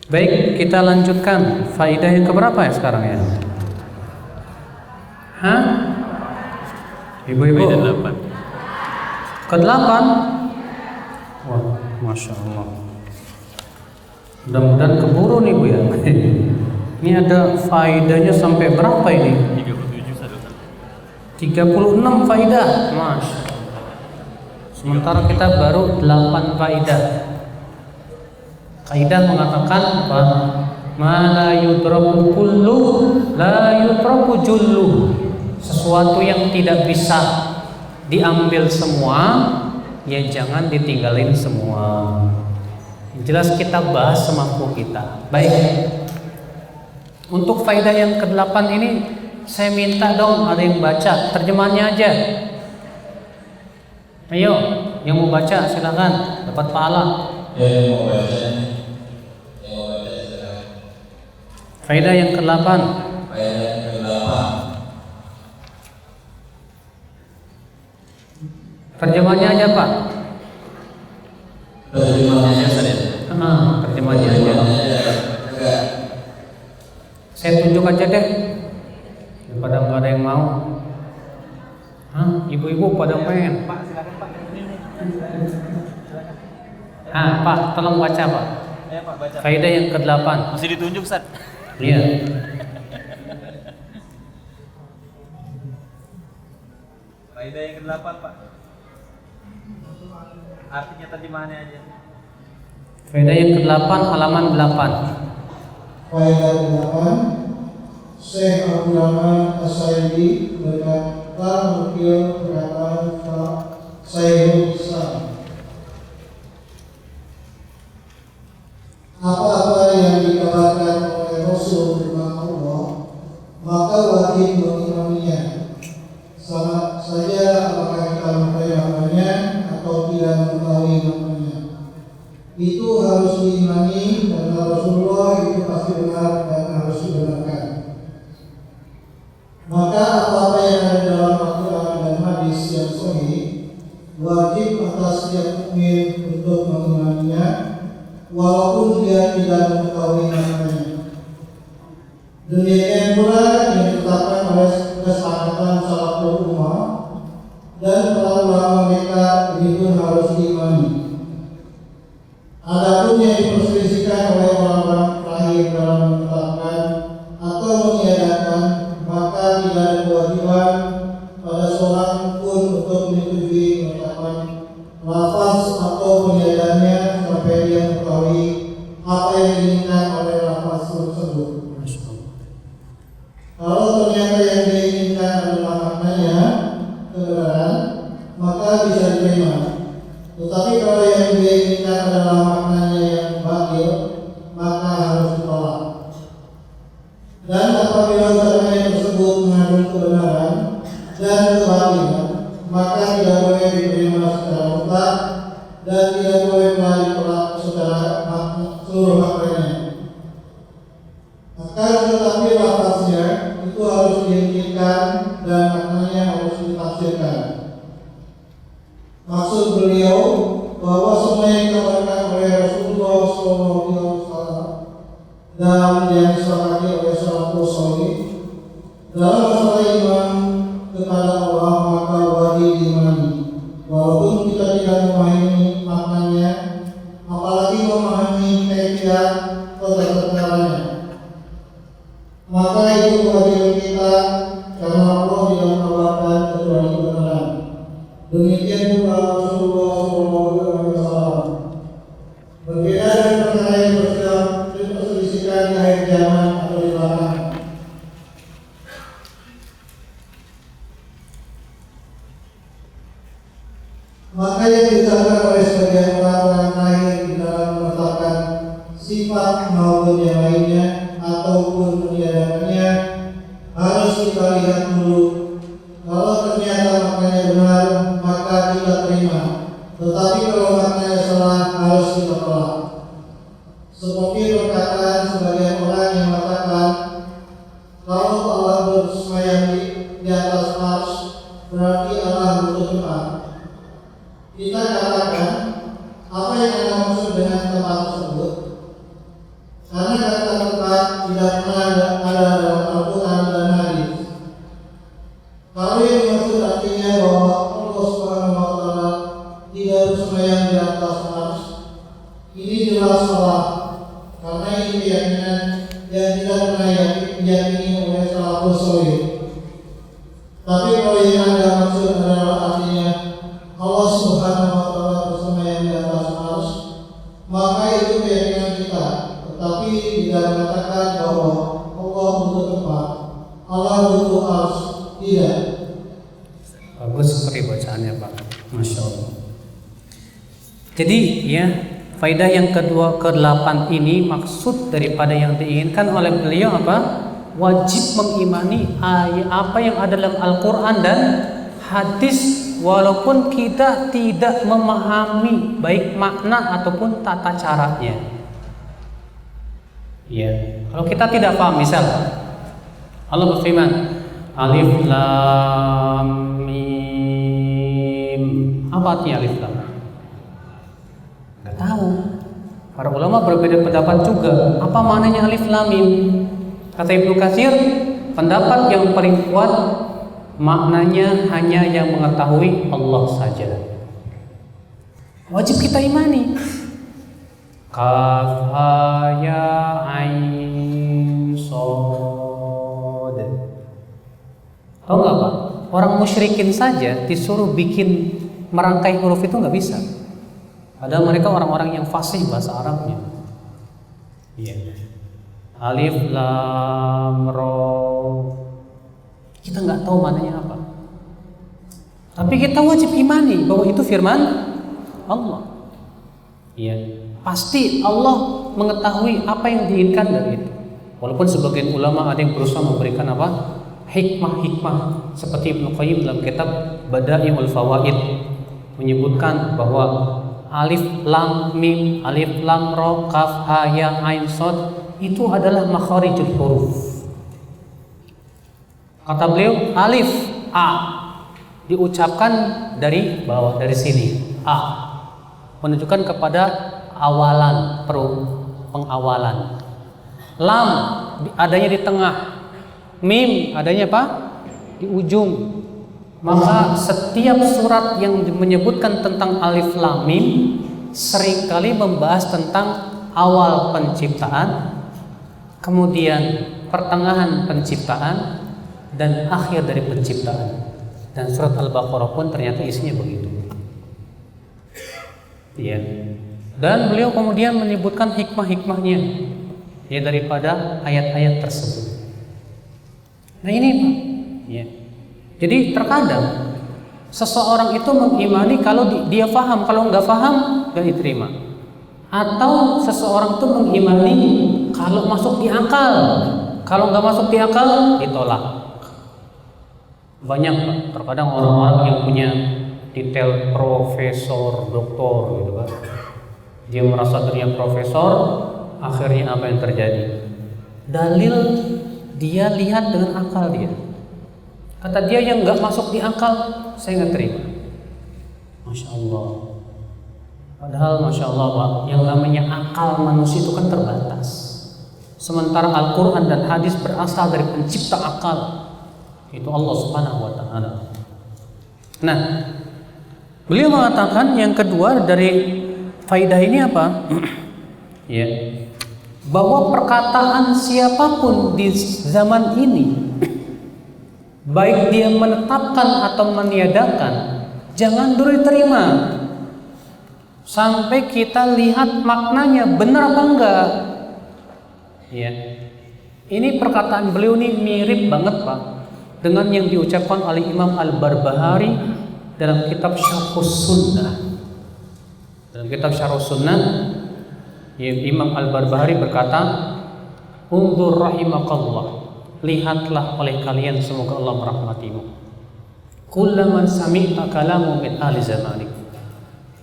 Baik, kita lanjutkan faidah yang keberapa ya sekarang ya? Hah? Ibu-ibu? Ke-8. Wah, Masya Allah. Mudah-mudahan keburu nih Bu ya. Ini ada faidahnya sampai berapa ini? 36 faidah. Masya Allah. Sementara kita baru 8 faidah. Kaidah mengatakan apa? Ma la yudraku kullu la yudraku jullu. Sesuatu yang tidak bisa diambil semua, ya jangan ditinggalin semua. Jelas kita bahas semampu kita. Baik. Untuk faidah yang ke-8 ini saya minta dong ada yang baca terjemahannya aja. Ayo, yang mau baca silakan, dapat pahala. Yang mau baca. Faidah yang ke-8. Faidah yang ke-8. Terjemahannya aja Pak. Terjemahannya saja. Terjemahannya aja. Saya tunjuk aja deh. Daripada nggak ada yang mau. Ibu-ibu pada pengen. Pak, silakan Pak. Pak, tolong baca Pak. Ya, Pak, baca. Faidah yang ke-8. Masih ditunjuk, Ustaz. Iya. Faidah yang ke-8, Pak. Artinya terjemahannya aja. Faidah yang ke-8 halaman 8. Faidah ke-8, Syekh Abdul Rahman As-Saidi berkata mungkin perkataan Pak Sayyidul Islam. Apa-apa yang dikabarkan oleh Rasul tentang Allah, maka wajib mengimaninya. Sama saja apakah kita mengetahui namanya atau tidak mengetahui namanya. Itu harus diimani dan Rasulullah itu pasti benar dan harus dibenarkan. Maka apa-apa yang ada dalam Al-Quran dan hadis yang sahih wajib atas setiap mukmin untuk mengimaninya, walaupun dia tidak mengetahui namanya. Demikian pula yang ditetapkan oleh kesepakatan salaful ummah dan para ulama mereka itu harus diimani. Adapun yang diperselisihkan oleh orang-orang terakhir dalam menetapkan atau meniadakan, maka tidak ada kewajiban pada seorang pun untuk menyetujui menetapkan lafaz atau peniadaannya sampai dia mengetahui apa yang diinginkan oleh lafaz tersebut. Kalau ternyata yang diinginkan adalah maknanya kebenaran, maka bisa diterima. Tetapi kalau yang diinginkan adalah maknanya yang batil, maka harus ditolak. Dan apabila ucapan tersebut mengandung kebenaran dan kebatilan, maka tidak boleh diterima secara mutlak dan tidak boleh ditolak secara seluruh maknanya. Akan tetapi lafaznya itu harus dihentikan dan maknanya harus ditafsirkan. Maksud beliau bahwa semua yang dikatakan oleh Rasulullah SAW dan yang disepakati oleh salafus salih dalam masalah iman kepada Allah maka wajib diimani, walaupun kita tidak memahami maknanya, apalagi memahami kaifiat atau tata caranya. Maka itu kewajiban kita karena Allah tidak mengabarkan kecuali kebenaran. Demikian pula Rasulullah SAW. Berbeda dengan perkara yang diperselisihkan di akhir zaman atau di belakang. Maka yang diucapkan oleh sebagian orang-orang lain di dalam menetapkan sifat maupun yang lainnya ataupun meniadakannya harus kita lihat dulu. Kalau ternyata maknanya benar, maka kita terima. Tetapi kalau maknanya salah, harus kita tolak. Seperti perkataan sebagian orang yang mengatakan kalau Allah bersemayam di atas ars, berarti Allah bertempat. Kita katakan apa yang Anda maksud dengan tempat tersebut? Karena tulisannya Pak. Masya Allah. Jadi ya, faedah yang kedua ke-8 ini maksud daripada yang diinginkan oleh beliau apa? Wajib mengimani apa yang ada dalam Al-Quran dan hadis walaupun kita tidak memahami baik makna ataupun tata caranya. Ya, kalau kita tidak paham, misal Allah berfirman, Alif Lam Mim. Apa artinya Alif Lam? Nggak tahu. Para ulama berbeda pendapat juga. Apa maknanya Alif Lam Mim? Kata Ibnu Katsir, pendapat yang paling kuat maknanya hanya yang mengetahui Allah saja. Wajib kita imani. Kaf ha ya ain shad. Tahu nggak Pak? Orang musyrikin saja disuruh bikin merangkai huruf itu nggak bisa. Padahal mereka orang-orang yang fasih bahasa Arabnya. Iya. Alif Lam Ra. Kita nggak tahu maknanya apa. Tapi kita wajib imani bahwa itu firman Allah. Iya. Pasti Allah mengetahui apa yang diinginkan dari itu. Walaupun sebagian ulama ada yang berusaha memberikan apa? Hikmah-hikmah seperti Ibnu Qayyim dalam kitab Bada'iul Fawaid menyebutkan bahwa Alif Lam Mim, Alif Lam Ra, Kaf Ha Ya Ain Shad itu adalah makharijul huruf. Kata beliau, alif A diucapkan dari bawah, dari sini. A menunjukkan kepada awalan, pengawalan. Lam adanya di tengah. Mim adanya apa? Di ujung. Maka setiap surat yang menyebutkan tentang alif lam mim seringkali membahas tentang awal penciptaan, kemudian pertengahan penciptaan, dan akhir dari penciptaan. Dan surat Al-Baqarah pun ternyata isinya begitu. Ya. Dan beliau kemudian menyebutkan hikmah-hikmahnya ya daripada ayat-ayat tersebut. Nah ini Pak. Ya. Jadi terkadang seseorang itu mengimani kalau dia faham, kalau nggak faham nggak diterima. Atau seseorang itu mengimani kalau masuk di akal, kalau nggak masuk di akal ditolak. Banyak Pak, terkadang orang-orang yang punya titel profesor, doktor gitu kan. Dia merasa dirinya profesor, akhirnya apa yang terjadi? Dalil dia lihat dengan akal dia. Kata dia yang nggak masuk di akal, saya nggak terima. Masya Allah. Padahal Masya Allah Pak, yang namanya akal manusia itu kan terbatas. Sementara Al-Quran dan hadis berasal dari pencipta akal, itu Allah Subhanahu wa Ta'ala. Nah, beliau mengatakan yang kedua dari faidah ini apa? Ya, bahwa perkataan siapapun di zaman ini, baik dia menetapkan atau meniadakan, jangan dulu diterima sampai kita lihat maknanya benar apa enggak. Ya, ini perkataan beliau ini mirip banget Pak dengan yang diucapkan oleh Imam Al-Barbahari dalam kitab Syarhus Sunnah. Dalam kitab Syarhus Sunnah, Imam Al-Barbahari berkata, "Unzur rahimakallah, lihatlah oleh kalian semoga Allah merahmatimu. Kullaman sami'ta kalamu min ahli zamanik."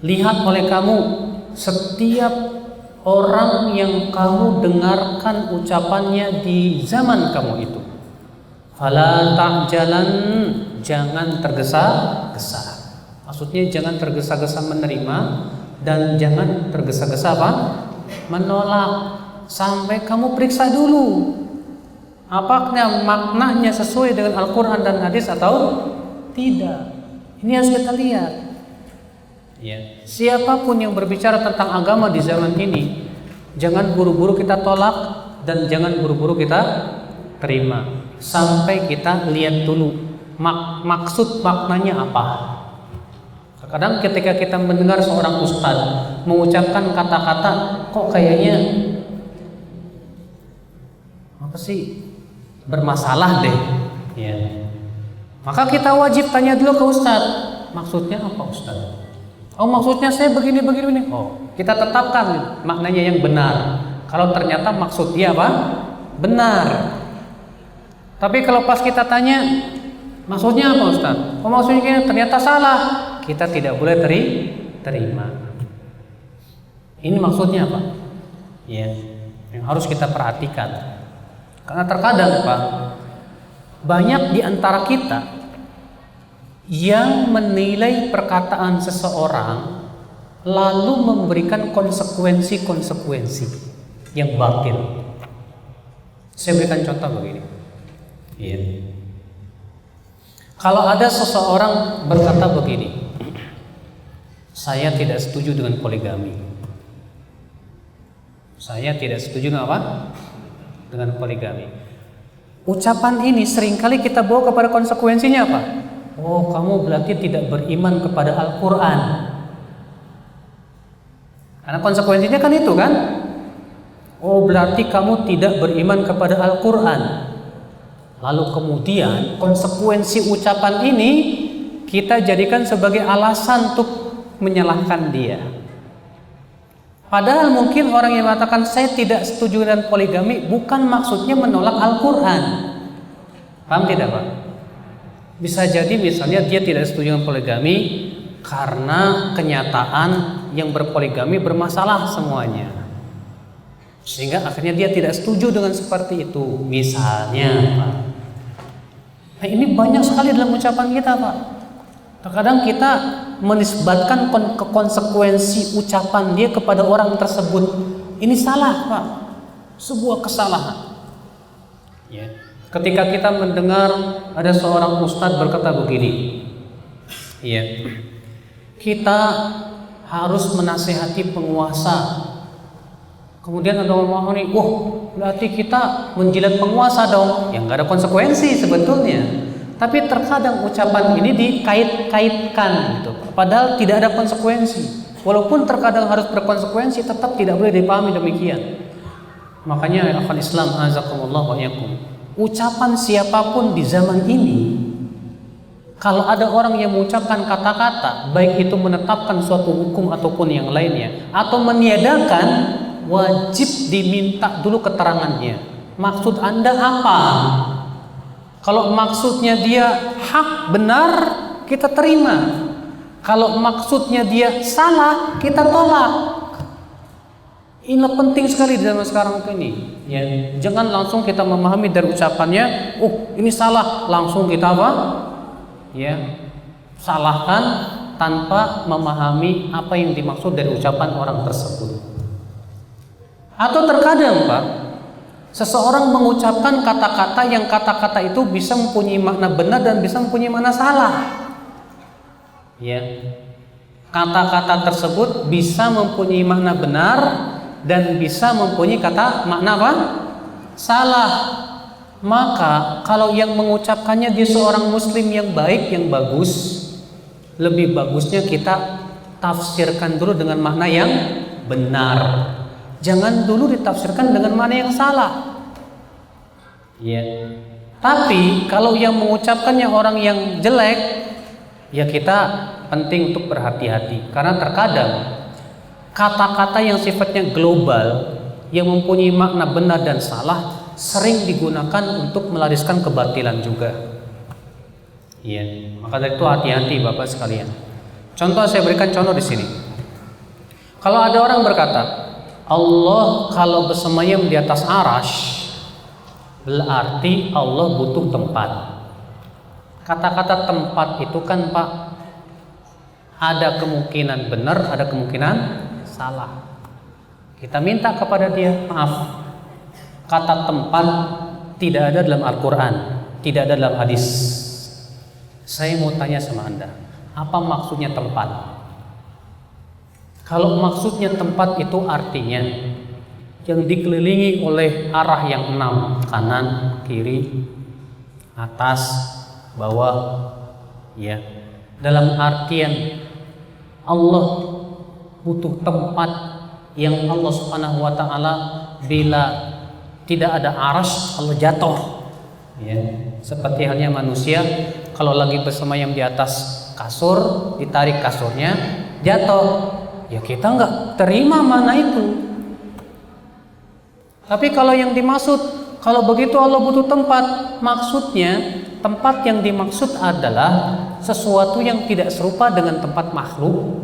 Lihat oleh kamu setiap orang yang kamu dengarkan ucapannya di zaman kamu itu. Fala ta'jalan, jangan tergesa-gesa. Maksudnya jangan tergesa-gesa menerima dan jangan tergesa-gesa apa? Menolak. Sampai kamu periksa dulu apakah maknanya sesuai dengan Al-Quran dan hadis atau tidak. Ini harus kita lihat. Ya. Siapapun yang berbicara tentang agama di zaman ini, jangan buru-buru kita tolak dan jangan buru-buru kita terima. Sampai kita lihat dulu maksud maknanya apa. Kadang ketika kita mendengar seorang ustaz mengucapkan kata-kata, kok kayaknya apa sih, bermasalah deh, ya. Maka kita wajib tanya dulu ke ustaz, maksudnya apa Ustaz? Oh, maksudnya saya begini. Oh, kita tetapkan maknanya yang benar. Kalau ternyata maksud dia apa? Benar. Tapi kalau pas kita tanya, maksudnya apa Ustaz? Oh, maksudnya gini, ternyata salah. Kita tidak boleh terima. Ini maksudnya apa? Ya, yang harus kita perhatikan. Karena terkadang Pak, banyak di antara kita yang menilai perkataan seseorang lalu memberikan konsekuensi yang batil. Saya berikan contoh begini. Iya. Kalau ada seseorang berkata begini, saya tidak setuju dengan poligami. Saya tidak setuju dengan apa? Dengan poligami. Ucapan ini seringkali kita bawa kepada konsekuensinya apa? Oh, kamu berarti tidak beriman kepada Al-Quran. Karena konsekuensinya kan itu kan? Oh, berarti kamu tidak beriman kepada Al-Quran. Lalu kemudian konsekuensi ucapan ini kita jadikan sebagai alasan untuk menyalahkan dia. Padahal mungkin orang yang mengatakan saya tidak setuju dengan poligami bukan maksudnya menolak Al-Quran. Paham tidak Pak? Bisa jadi misalnya dia tidak setuju dengan poligami karena kenyataan yang berpoligami bermasalah semuanya, sehingga akhirnya dia tidak setuju dengan seperti itu misalnya Pak. Nah, ini banyak sekali dalam ucapan kita Pak. Terkadang kita menisbatkan konsekuensi ucapan dia kepada orang tersebut. Ini salah Pak, sebuah kesalahan ya. Ketika kita mendengar ada seorang ustadz berkata begini, ya, kita harus menasehati penguasa. Kemudian ada orang nih, wah berarti kita menjilat penguasa dong. Yang nggak ada konsekuensi sebetulnya. Tapi terkadang ucapan ini dikait-kaitkan gitu. Padahal tidak ada konsekuensi. Walaupun terkadang harus berkonsekuensi, tetap tidak boleh dipahami demikian. Makanya akhwat Islam azakumullah wa iyyakum, ucapan siapapun di zaman ini, kalau ada orang yang mengucapkan kata-kata, baik itu menetapkan suatu hukum ataupun yang lainnya, atau meniadakan, wajib diminta dulu keterangannya. Maksud Anda apa? Kalau maksudnya dia hak benar, kita terima. Kalau maksudnya dia salah, kita tolak. Ini penting sekali di zaman sekarang ini. Ya, jangan langsung kita memahami dari ucapannya, oh ini salah, langsung kita apa? Ya, salahkan tanpa memahami apa yang dimaksud dari ucapan orang tersebut. Atau terkadang Pak, seseorang mengucapkan kata-kata yang kata-kata itu bisa mempunyai makna benar dan bisa mempunyai makna salah. Ya, kata-kata tersebut bisa mempunyai makna benar dan bisa mempunyai makna apa? Salah. Maka kalau yang mengucapkannya dia seorang muslim yang baik, yang bagus, lebih bagusnya kita tafsirkan dulu dengan makna yang benar. Jangan dulu ditafsirkan dengan makna yang salah. Ya. Tapi kalau yang mengucapkannya orang yang jelek, ya kita penting untuk berhati-hati. Karena terkadang kata-kata yang sifatnya global, yang mempunyai makna benar dan salah, sering digunakan untuk melariskan kebatilan juga. Iya, maka dari itu hati-hati Bapak sekalian. Contoh, saya berikan contoh di sini. Kalau ada orang berkata, Allah kalau bersemayam di atas arash, berarti Allah butuh tempat. Kata-kata tempat itu kan Pak, ada kemungkinan benar, ada kemungkinan salah. Kita minta kepada dia, maaf, kata tempat tidak ada dalam Al-Quran, tidak ada dalam hadis. Saya mau tanya sama Anda, apa maksudnya tempat? Kalau maksudnya tempat itu artinya yang dikelilingi oleh arah yang 6, kanan, kiri, atas, bawah, ya. Dalam artian Allah butuh tempat yang Allah Subhanahu wa taala bila tidak ada arasy Allah jatuh. Ya, seperti halnya manusia kalau lagi bersemayam di atas kasur, ditarik kasurnya, jatuh. Ya kita nggak terima makna itu. Tapi kalau yang dimaksud, kalau begitu Allah butuh tempat, maksudnya tempat yang dimaksud adalah sesuatu yang tidak serupa dengan tempat makhluk,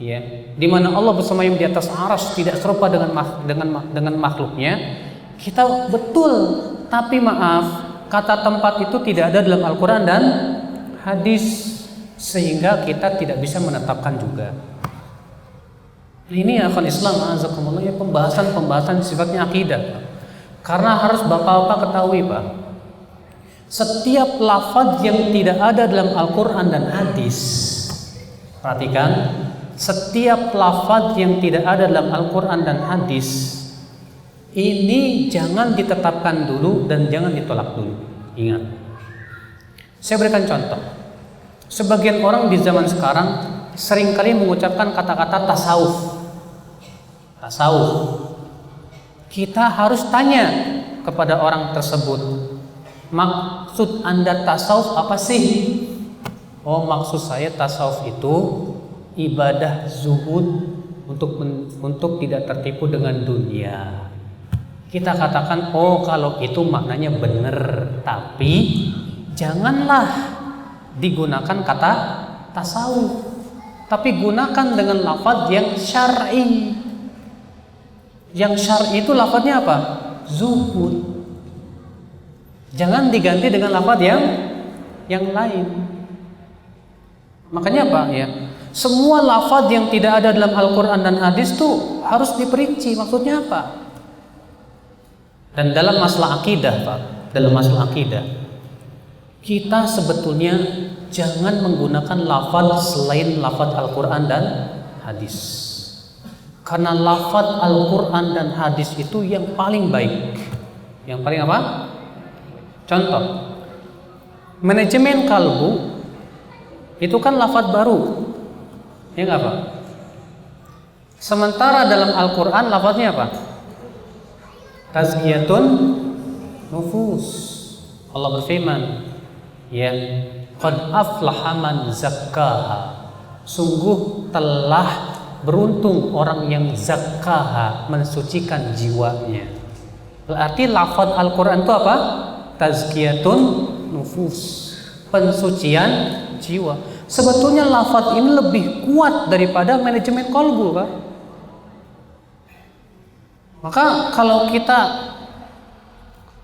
ya, di mana Allah bersemayam di atas arsy tidak serupa dengan makhluknya. Kita betul, tapi maaf, kata tempat itu tidak ada dalam Al-Quran dan hadis, sehingga kita tidak bisa menetapkan juga. Ini akan Islam, azakumullah, ya, pembahasan sifatnya akidah. Karena harus bapak-bapak ketahui, Pak, setiap lafaz yang tidak ada dalam Al-Quran dan hadis, perhatikan, setiap lafaz yang tidak ada dalam Al-Quran dan hadis ini jangan ditetapkan dulu dan jangan ditolak dulu. Ingat, saya berikan contoh. Sebagian orang di zaman sekarang seringkali mengucapkan kata-kata tasawuf. Kita harus tanya kepada orang tersebut, maksud Anda tasawuf apa sih? Oh, maksud saya tasawuf itu ibadah zuhud untuk tidak tertipu dengan dunia. Kita katakan, oh kalau itu maknanya benar, tapi janganlah digunakan kata tasawuf, tapi gunakan dengan lafaz yang syar'i. Yang syar'i itu lafaznya apa? Zuhud. Jangan diganti dengan lafaz yang lain. Makanya apa ya? Semua lafaz yang tidak ada dalam Al-Quran dan hadis tuh harus diperinci maksudnya apa. Dan dalam masalah akidah, Pak, dalam masalah akidah, kita sebetulnya jangan menggunakan lafaz selain lafaz Al-Quran dan hadis. Karena lafaz Al-Quran dan hadis itu yang paling baik. Yang paling apa? Contoh, manajemen kalbu itu kan lafaz baru, ya nggak, Pak? Sementara dalam Al-Quran lafaznya apa? Tazkiyatun nufus. Allah berfirman, ya, qad aflaha man zakkaha. Sungguh telah beruntung orang yang zakkaha, mensucikan jiwanya. Berarti lafaz Al-Quran itu apa? Tazkiyatun nufus, pensucian jiwa. Sebetulnya lafaz ini lebih kuat daripada manajemen qalbu, Pak. Maka kalau kita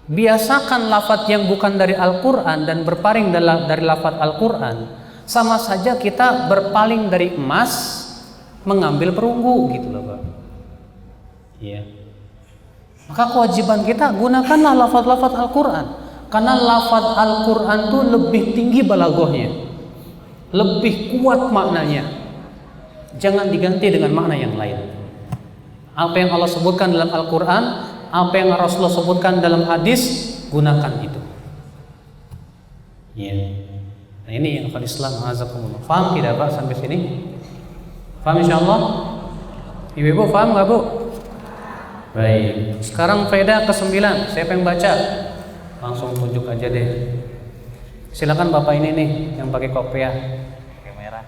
biasakan lafaz yang bukan dari Al-Quran dan berpaling dari lafaz Al-Quran, sama saja kita berpaling dari emas mengambil perunggu, gitu loh, Pak. Iya. Maka kewajiban kita gunakanlah lafaz-lafaz Al-Quran, karena lafaz Al-Quran itu lebih tinggi balaghahnya, lebih kuat maknanya. Jangan diganti dengan makna yang lain. Apa yang Allah sebutkan dalam Al-Quran, apa yang Rasulullah sebutkan dalam hadis, gunakan itu. Iya. Nah, ini yang akal Islam, azakumullah. Faham tidak, Pak, sampai sini? Faham insyaallah? Ibu-ibu faham nggak, Bu? Baik. Sekarang faedah ke-9. Siapa yang baca? Langsung tunjuk aja deh. Silakan Bapak ini nih yang pakai kopiah. Kamera.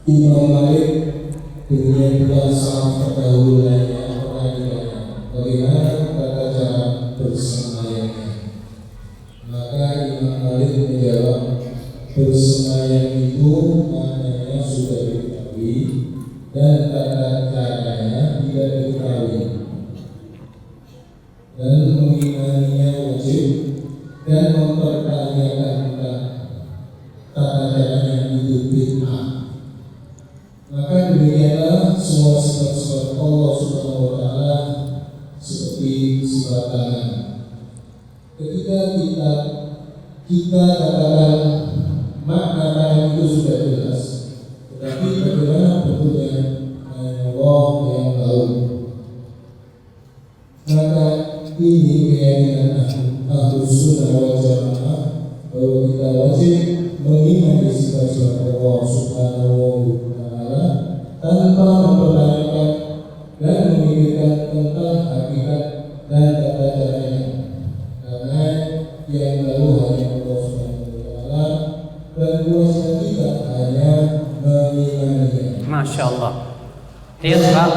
Imam Malik dengan dua sahabat terdahulu lainnya pernah ditanya bagaimana tata cara bersemayamnya. Maka Imam Malik menjawab, bersemayam itu maknanya sudah diketahui dan tata caranya tidak diketahui, dan mengimaninya wajib, dan mempertanyakan tentang tata caranya itu bid'ah. Maka demikianlah semua sifat-sifat Allah Subhanahu wa Ta'ala seperti sifat tangan. Ketika kita katakan makna tangan itu sudah jelas, tetapi bagaimana bentuknya hanya Allah yang tahu. Maka ini keyakinan Ahlus Sunnah wal Jamaah bahwa kita wajib mengimani sifat-sifat Allah Subhanahu wa Ta'ala tanpa mempertanyakan dan memikirkan tentang hakikat dan tata caranya. yang tahu hanya Allah Subhanahu wa taala, dan kewajiban kita hanya mengimaninya. Masya Allah. Lihat Pak,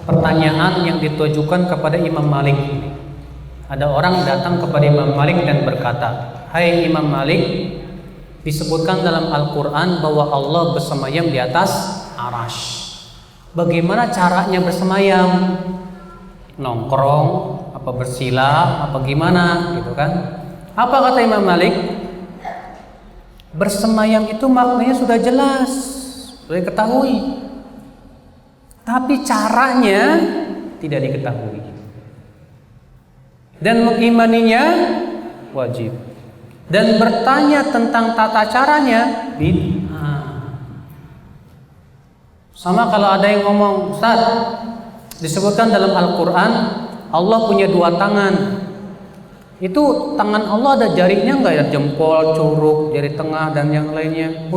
pertanyaan yang ditujukan kepada Imam Malik. Ada orang datang kepada Imam Malik dan berkata, "Hai Imam Malik, disebutkan dalam Al-Quran bahwa Allah bersemayam di atas arash. Bagaimana caranya bersemayam? Nongkrong, apa bersila, apa gimana gitu kan?" Apa kata Imam Malik? Bersemayam itu maknanya sudah jelas, sudah diketahui. Tapi caranya tidak diketahui. Dan mengimaninya wajib. Dan bertanya tentang tata caranya bid'ah. Sama kalau ada yang ngomong, "Ustaz, disebutkan dalam Al-Quran Allah punya 2 tangan. Itu tangan Allah ada jarinya enggak ya? Jempol, curug, jari tengah dan yang lainnya."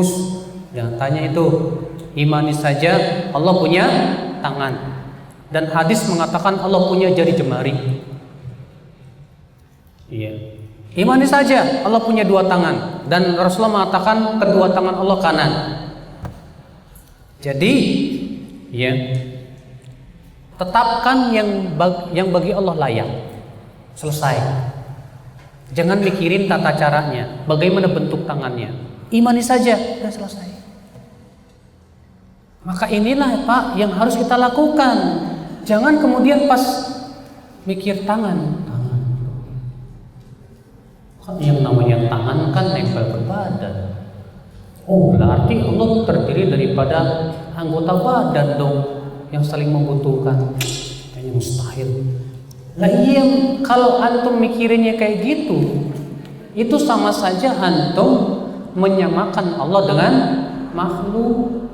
Jangan tanya itu. Imani saja Allah punya tangan. Dan hadis mengatakan Allah punya jari jemari. Iya. Imani saja Allah punya 2 tangan. Dan Rasulullah mengatakan kedua tangan Allah kanan. Jadi, ya, tetapkan yang bagi Allah layak. Selesai. Jangan mikirin tata caranya, bagaimana bentuk tangannya. Imani saja, sudah selesai. Maka inilah Pak yang harus kita lakukan. Jangan kemudian pas mikir tangan. Yang namanya tangan kan nempel ke badan. Oh, berarti Allah terdiri daripada anggota badan dong yang saling membutuhkan. Kayaknya mustahil. Nah iya, kalau antum mikirinnya kayak gitu, itu sama saja antum menyamakan Allah dengan makhluk.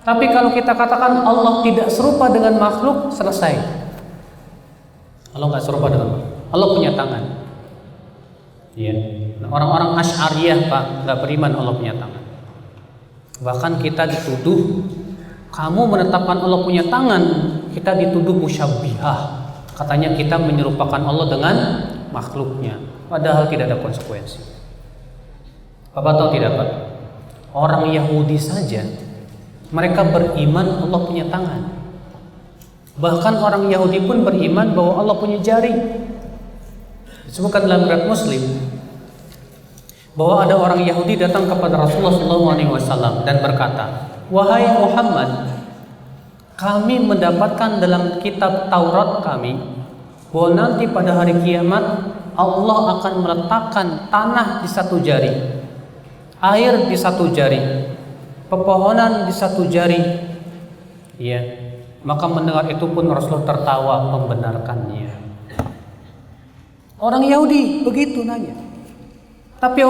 Tapi kalau kita katakan Allah tidak serupa dengan makhluk, selesai. Allah nggak serupa dengan makhluk. Allah punya tangan. Ya. Orang-orang Asy'ariyah Pak nggak beriman Allah punya tangan. Bahkan kita dituduh, kamu menetapkan Allah punya tangan, kita dituduh musyabbihah. Katanya kita menyerupakan Allah dengan makhluknya, padahal tidak ada konsekuensi. Bapak tahu tidak Pak? Orang Yahudi saja mereka beriman Allah punya tangan. Bahkan orang Yahudi pun beriman bahwa Allah punya jari. Disebutkan dalam riwayat Muslim bahwa ada orang Yahudi datang kepada Rasulullah SAW dan berkata, "Wahai Muhammad, kami mendapatkan dalam kitab Taurat kami bahwa nanti pada hari kiamat Allah akan meletakkan tanah di 1 jari, air di 1 jari, pepohonan di 1 jari." Ya, maka mendengar itu pun Rasulullah tertawa membenarkannya. Orang Yahudi begitu nanya. Tapi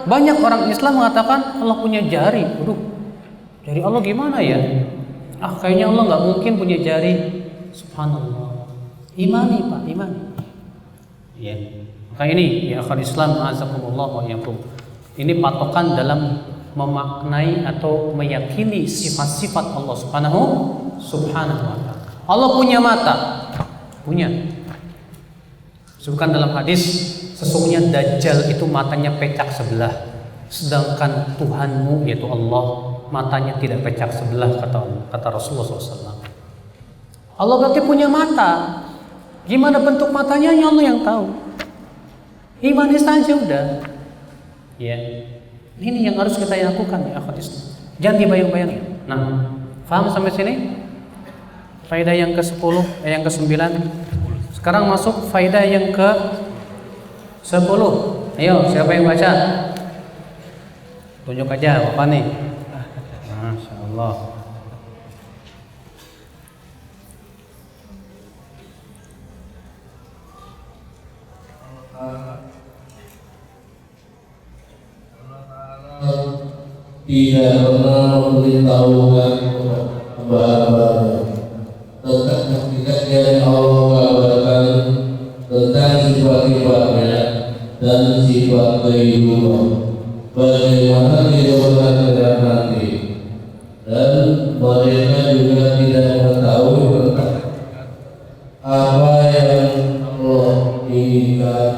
banyak orang Islam mengatakan Allah punya jari. Waduh, jari Allah gimana ya? Kayaknya Allah nggak mungkin punya jari. Subhanallah. Imani Pak, imani. Ya. Maka ini ya akhwat Islam, azakumullah wa iyyakum. Ini patokan dalam memaknai atau meyakini sifat-sifat Allah Subhanahu wa ta'ala. Allah punya mata. Punya. Sebutkan dalam hadis, sesungguhnya Dajjal itu matanya pecak sebelah, sedangkan Tuhanmu yaitu Allah matanya tidak pecak sebelah, kata Rasulullah SAW. Allah berarti punya mata. Gimana bentuk matanya hanya Allah yang tahu. Imani saja udah. Ya, ini yang harus kita lakukan ya akhwat Islam. Jangan dibayang-bayangin. Nah, paham sampai sini? Faedah yang ke-10, yang ke-9. Sekarang masuk faedah yang ke-10. Ayo, siapa yang baca? Tunjuk aja Bapak nih. Masya Allah. Tidak pernah memberitahukan hamba-hambanya tentang hakikat yang Allah kabarkan tentang sifat-sifatnya dan sifat kehidupan, bagaimana kehidupan dan nanti, dan mereka juga tidak mengetahui tentang apa yang Allah inginkan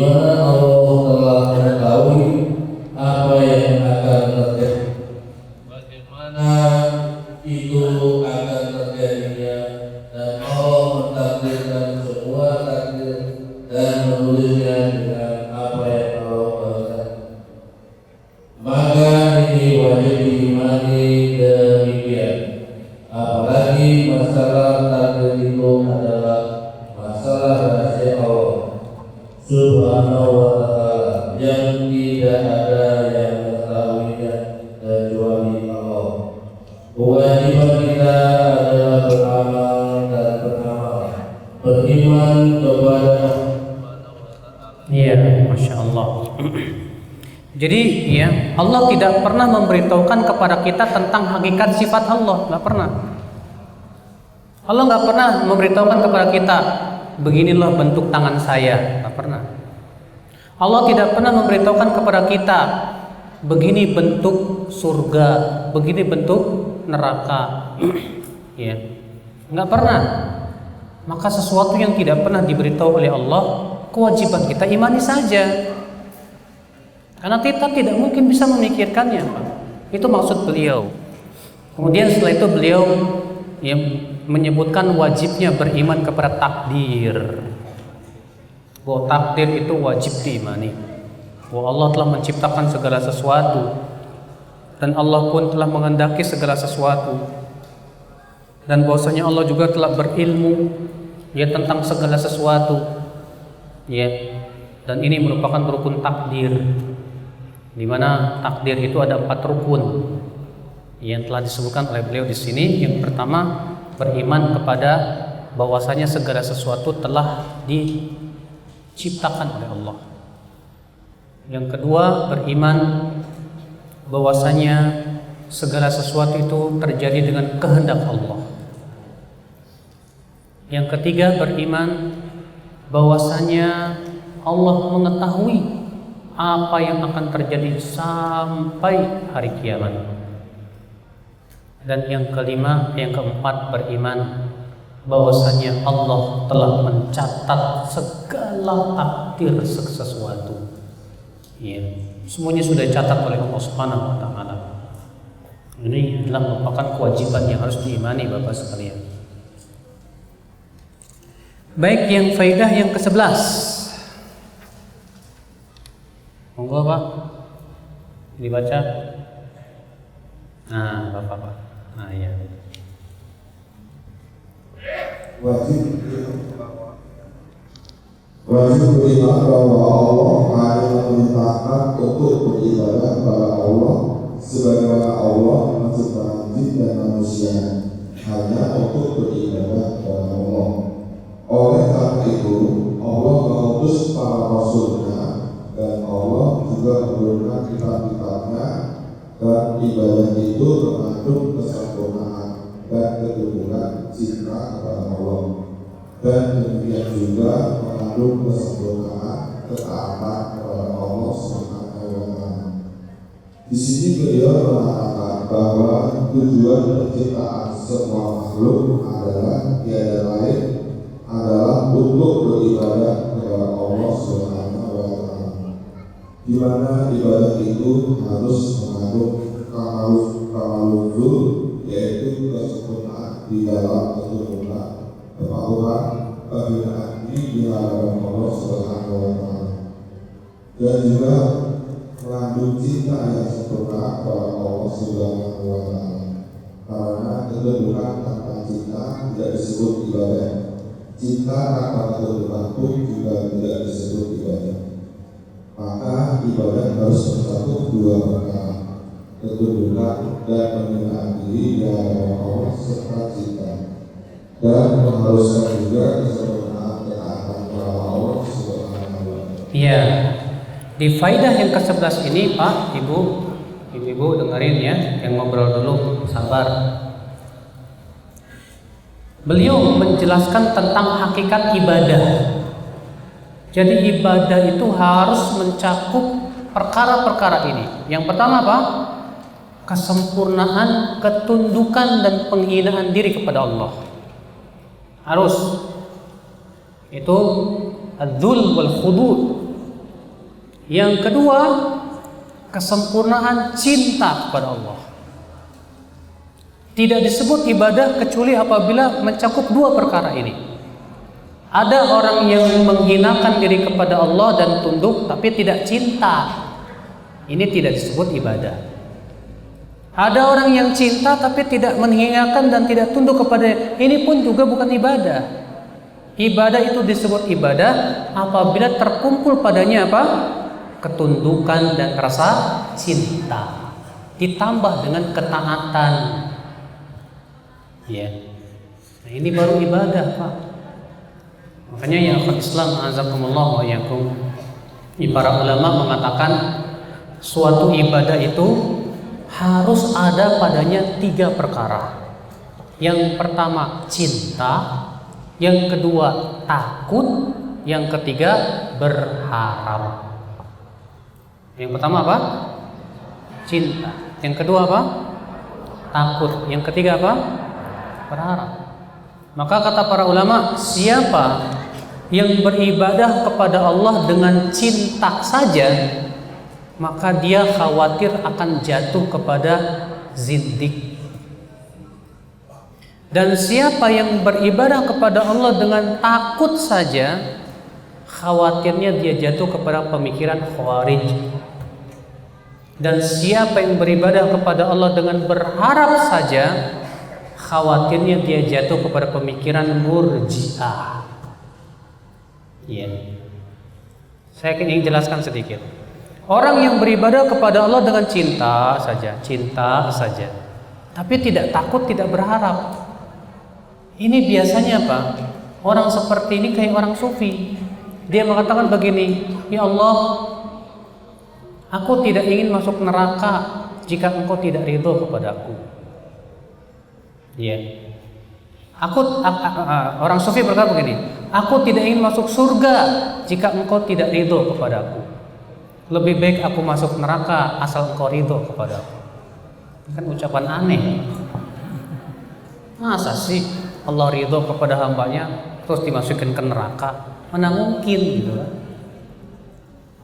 mana Allah telah mengetahui apa yang akan terjadi. Bagaimana itu akan terjadinya, dan Allah mentakdirkan semua takdir dan menulisnya dengan apa yang Allah kehendaki. Maka ini wajib diimani demikian. Apalagi masalah takdir itu adalah masalah rahasia Allah Subhanahu wa ta'ala yang tidak ada yang mengetahuinya kecuali Allah. Kewajiban kita adalah beramal dan beramal, beriman kepada Iya, Masya Allah. Jadi ya, Allah tidak pernah memberitahukan kepada kita tentang hakikat sifat Allah, nggak pernah. Allah nggak pernah memberitahukan kepada kita beginilah bentuk tangan saya, nggak pernah. Allah tidak pernah memberitahukan kepada kita begini bentuk surga, begini bentuk neraka. Ya, nggak pernah. Maka sesuatu yang tidak pernah diberitahu oleh Allah, kewajiban kita imani saja. Karena kita tidak mungkin bisa memikirkannya, Pak. Itu maksud beliau. Kemudian setelah itu beliau yang menyebutkan wajibnya beriman kepada takdir. Bahwa takdir itu wajib diimani. Bahwa Allah telah menciptakan segala sesuatu dan Allah pun telah menghendaki segala sesuatu. Dan bahwasanya Allah juga telah berilmu ya tentang segala sesuatu. Ya. Dan ini merupakan rukun takdir. Di mana takdir itu ada 4 rukun yang telah disebutkan oleh beliau di sini. Yang pertama, beriman kepada bahwasanya segala sesuatu telah diciptakan oleh Allah. Yang kedua, beriman bahwasanya segala sesuatu itu terjadi dengan kehendak Allah. Yang ketiga, beriman bahwasanya Allah mengetahui apa yang akan terjadi sampai hari kiamat. Dan yang kelima, yang keempat, beriman bahwasanya Allah telah mencatat segala takdir sesuatu. Ya, semuanya sudah dicatat oleh Allah Subhanahu wa taala. Ini adalah merupakan kewajiban yang harus diimani Bapak sekalian. Baik, yang faidah yang ke-11. Monggo Pak, dibaca. Nah, Bapak. Nah, iya. wajib beriman bahwa Allah hanya memerintahkan untuk beribadah kepada Allah sebagaimana Allah menciptakan jin dan manusia hanya untuk beribadah kepada Allah. Oleh karena itu, Allah mengutus para rasulnya dan Allah juga menurunkan kitab-kitabnya, dan ibadah itu mengandung kesempurnaan dan ketundukan cinta kepada Allah, dan demikian juga mengandung kesempurnaan ketaatan kepada Allah Subhanahu wa ta'ala. Di sini beliau mengatakan bahwa tujuan penciptaan semua makhluk adalah tiada lain adalah untuk beribadah kepada Allah Subhanahu wa ta'ala, di mana ibadah itu harus mengandung kamalul, yaitu kesempurnaan di dalam ketundukan, kepatuhan, kehinaan di hadapan Allah Subhanahu wa ta'ala, dan juga mengandung cinta yang sempurna kepada Allah Subhanahu wa ta'ala. Karena ketundukan tanpa cinta tidak disebut ibadah. Cinta tanpa ketundukan pun juga tidak disebut ibadah. Maka ibadah harus mencakup 2 perkara, ketundukan dan penghinaan diri di hadapan Allah serta cinta, dan mengharuskan juga kesempurnaan ketaatan kepada Allah Subhanahu wa ta'ala. Iya. Di faidah yang ke-11 ini, Pak, Ibu dengerin ya, yang ngobrol dulu, sabar. Beliau menjelaskan tentang hakikat ibadah. Jadi ibadah itu harus mencakup perkara-perkara ini. Yang pertama apa? Kesempurnaan, ketundukan dan penghinaan diri kepada Allah. Harus. Itu adzul wal khudu'. Yang kedua, kesempurnaan cinta kepada Allah. Tidak disebut ibadah kecuali apabila mencakup dua perkara ini. Ada orang yang menghinakan diri kepada Allah dan tunduk tapi tidak cinta. Ini tidak disebut ibadah. Ada orang yang cinta tapi tidak menghinakan dan tidak tunduk kepada. Ini pun juga bukan ibadah. Ibadah itu disebut ibadah apabila terkumpul padanya apa? Ketundukan dan rasa cinta ditambah dengan ketaatan. Ya. Nah, ini baru ibadah, Pak. Makanya ya Islam azakumullah wa yakum. Para ulama mengatakan suatu ibadah itu harus ada padanya 3 perkara. Yang pertama cinta, yang kedua takut, yang ketiga berharap. Yang pertama apa? Cinta. Yang kedua apa? Takut. Yang ketiga apa? Berharap. Maka kata para ulama, siapa yang beribadah kepada Allah dengan cinta saja, maka dia khawatir akan jatuh kepada zindik. Dan siapa yang beribadah kepada Allah dengan takut saja, khawatirnya dia jatuh kepada pemikiran khawarij. Dan siapa yang beribadah kepada Allah dengan berharap saja, khawatirnya dia jatuh kepada pemikiran murji'ah. Ya. Saya ingin jelaskan sedikit. Orang yang beribadah kepada Allah dengan cinta saja, tapi tidak takut, tidak berharap. Ini biasanya apa? Orang seperti ini kayak orang sufi. Dia mengatakan begini, ya Allah, aku tidak ingin masuk neraka jika engkau tidak ridho kepadaku. Ya. Orang sufi berkata begini, aku tidak ingin masuk surga jika engkau tidak ridho kepadaku. Lebih baik aku masuk neraka asal engkau ridho kepadaku. Ini kan ucapan aneh. Masa sih Allah ridho kepada hambanya terus dimasukkan ke neraka? Mana mungkin gitu kan?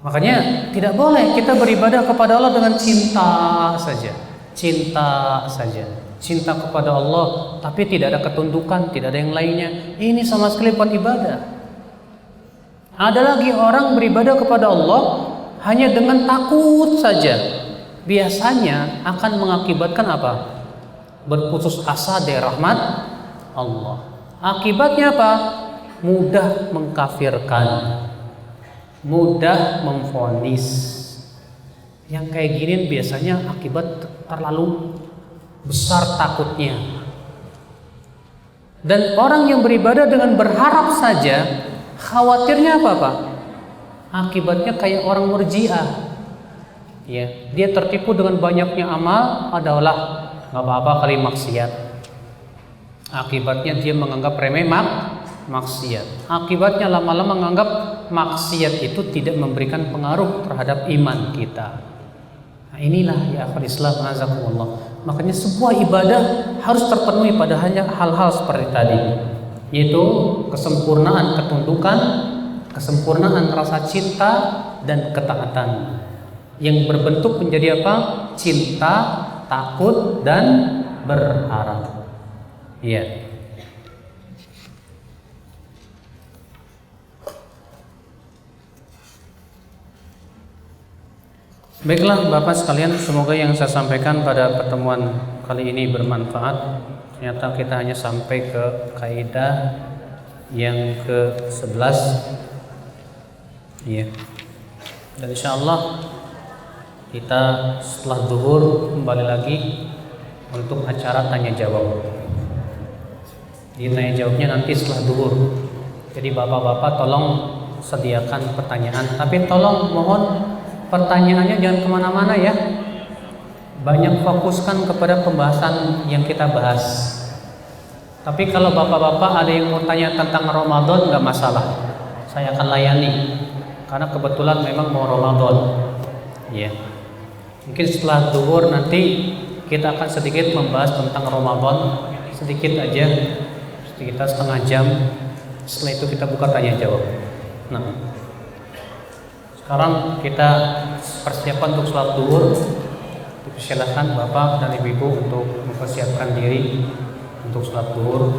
Makanya tidak boleh kita beribadah kepada Allah dengan cinta saja. Cinta kepada Allah tapi tidak ada ketundukan, tidak ada yang lainnya. Ini sama sekali bukan ibadah. Ada lagi orang beribadah kepada Allah hanya dengan takut saja. Biasanya akan mengakibatkan apa? Berputus asa dari rahmat Allah. Akibatnya apa? Mudah mengkafirkan, mudah memvonis. Yang kayak gini biasanya akibat terlalu besar takutnya. Dan orang yang beribadah dengan berharap saja, khawatirnya apa Pak? Akibatnya kayak orang murji'ah. Ya, dia tertipu dengan banyaknya amal, adalah nggak apa-apa kali maksiat. Akibatnya dia menganggap remeh maksiat. Akibatnya lama-lama menganggap maksiat itu tidak memberikan pengaruh terhadap iman kita. Nah, inilah ya akhwat Islam azakumullah. Makanya sebuah ibadah harus terpenuhi pada hanya hal-hal seperti tadi, yaitu kesempurnaan ketundukan, kesempurnaan rasa cinta dan ketaatan yang berbentuk menjadi apa? Cinta, takut dan berharap. Iya. Baiklah Bapak sekalian, semoga yang saya sampaikan pada pertemuan kali ini bermanfaat. Ternyata kita hanya sampai ke kaidah yang ke-11. Iya. Dan insyaallah kita setelah zuhur kembali lagi untuk acara tanya jawab. Jadi tanya jawabnya nanti setelah zuhur. Jadi bapak-bapak tolong sediakan pertanyaan, tapi tolong mohon pertanyaannya jangan kemana-mana ya. Banyak fokuskan kepada pembahasan yang kita bahas. Tapi kalau bapak-bapak ada yang mau tanya tentang Ramadan, nggak masalah, saya akan layani karena kebetulan memang mau Ramadan. Ya. Mungkin setelah zuhur nanti kita akan sedikit membahas tentang Ramadan, sedikit aja, sekitar setengah jam. Setelah itu kita buka tanya jawab. Nah, Sekarang kita persiapan untuk sholat duhur. Silakan Bapak dan Ibu untuk mempersiapkan diri untuk sholat duhur.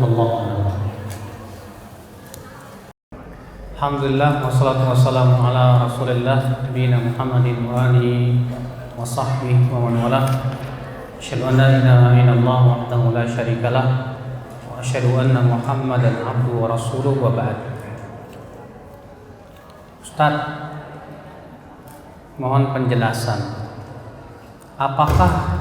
Alhamdulillah wassalatu wassalamu ala Rasulillah nabiyina Muhammadin wa alihi wa sahbihi wa man walah. Asyhadu an la ilaha illallah wahdahu la syarikalah wa asyhadu anna Muhammadan abduhu wa rasuluhu wa ba'd. Ustaz, mohon penjelasan. Apakah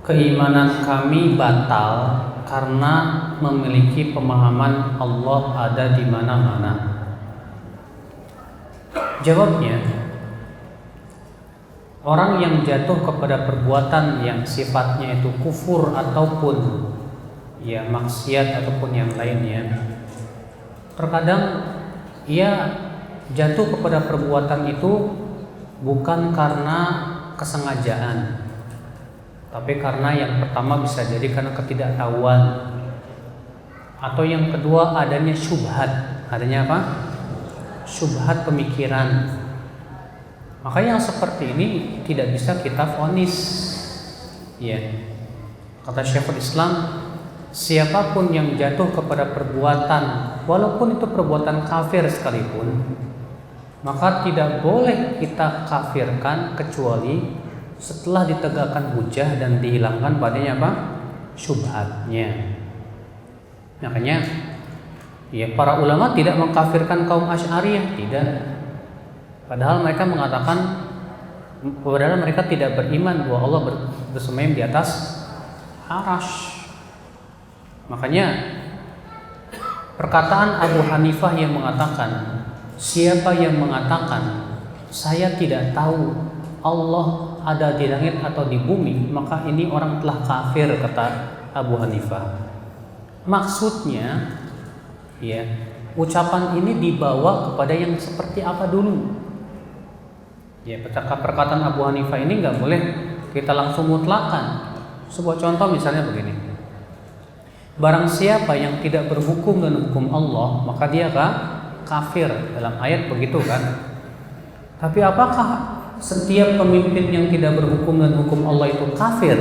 keimanan kami batal karena memiliki pemahaman Allah ada di mana-mana? Jawabnya, orang yang jatuh kepada perbuatan yang sifatnya itu kufur ataupun ya maksiat ataupun yang lainnya, terkadang ia jatuh kepada perbuatan itu bukan karena kesengajaan, tapi karena yang pertama bisa jadi karena ketidaktahuan, atau yang kedua adanya syubhat. Adanya apa? Syubhat pemikiran. Maka yang seperti ini tidak bisa kita vonis. Ya. Kata Syekhul Islam, siapapun yang jatuh kepada perbuatan, walaupun itu perbuatan kafir sekalipun, maka tidak boleh kita kafirkan kecuali setelah ditegakkan hujah dan dihilangkan padanya apa? Syubhatnya. Makanya ya para ulama tidak mengkafirkan kaum Asy'ariyah, tidak. Padahal mereka tidak beriman bahwa Allah bersemayam di atas arasy. Makanya perkataan Abu Hanifah yang mengatakan, siapa yang mengatakan saya tidak tahu Allah ada di langit atau di bumi, maka ini orang telah kafir, kata Abu Hanifah. Maksudnya ya, ucapan ini dibawa kepada yang seperti apa dulu. Ya, perkataan Abu Hanifah ini nggak boleh kita langsung mutlakan. Sebuah contoh misalnya begini. Barang siapa yang tidak berhukum dengan hukum Allah, maka dia kafir, dalam ayat begitu kan. Tapi apakah setiap pemimpin yang tidak berhukum dengan hukum Allah itu kafir?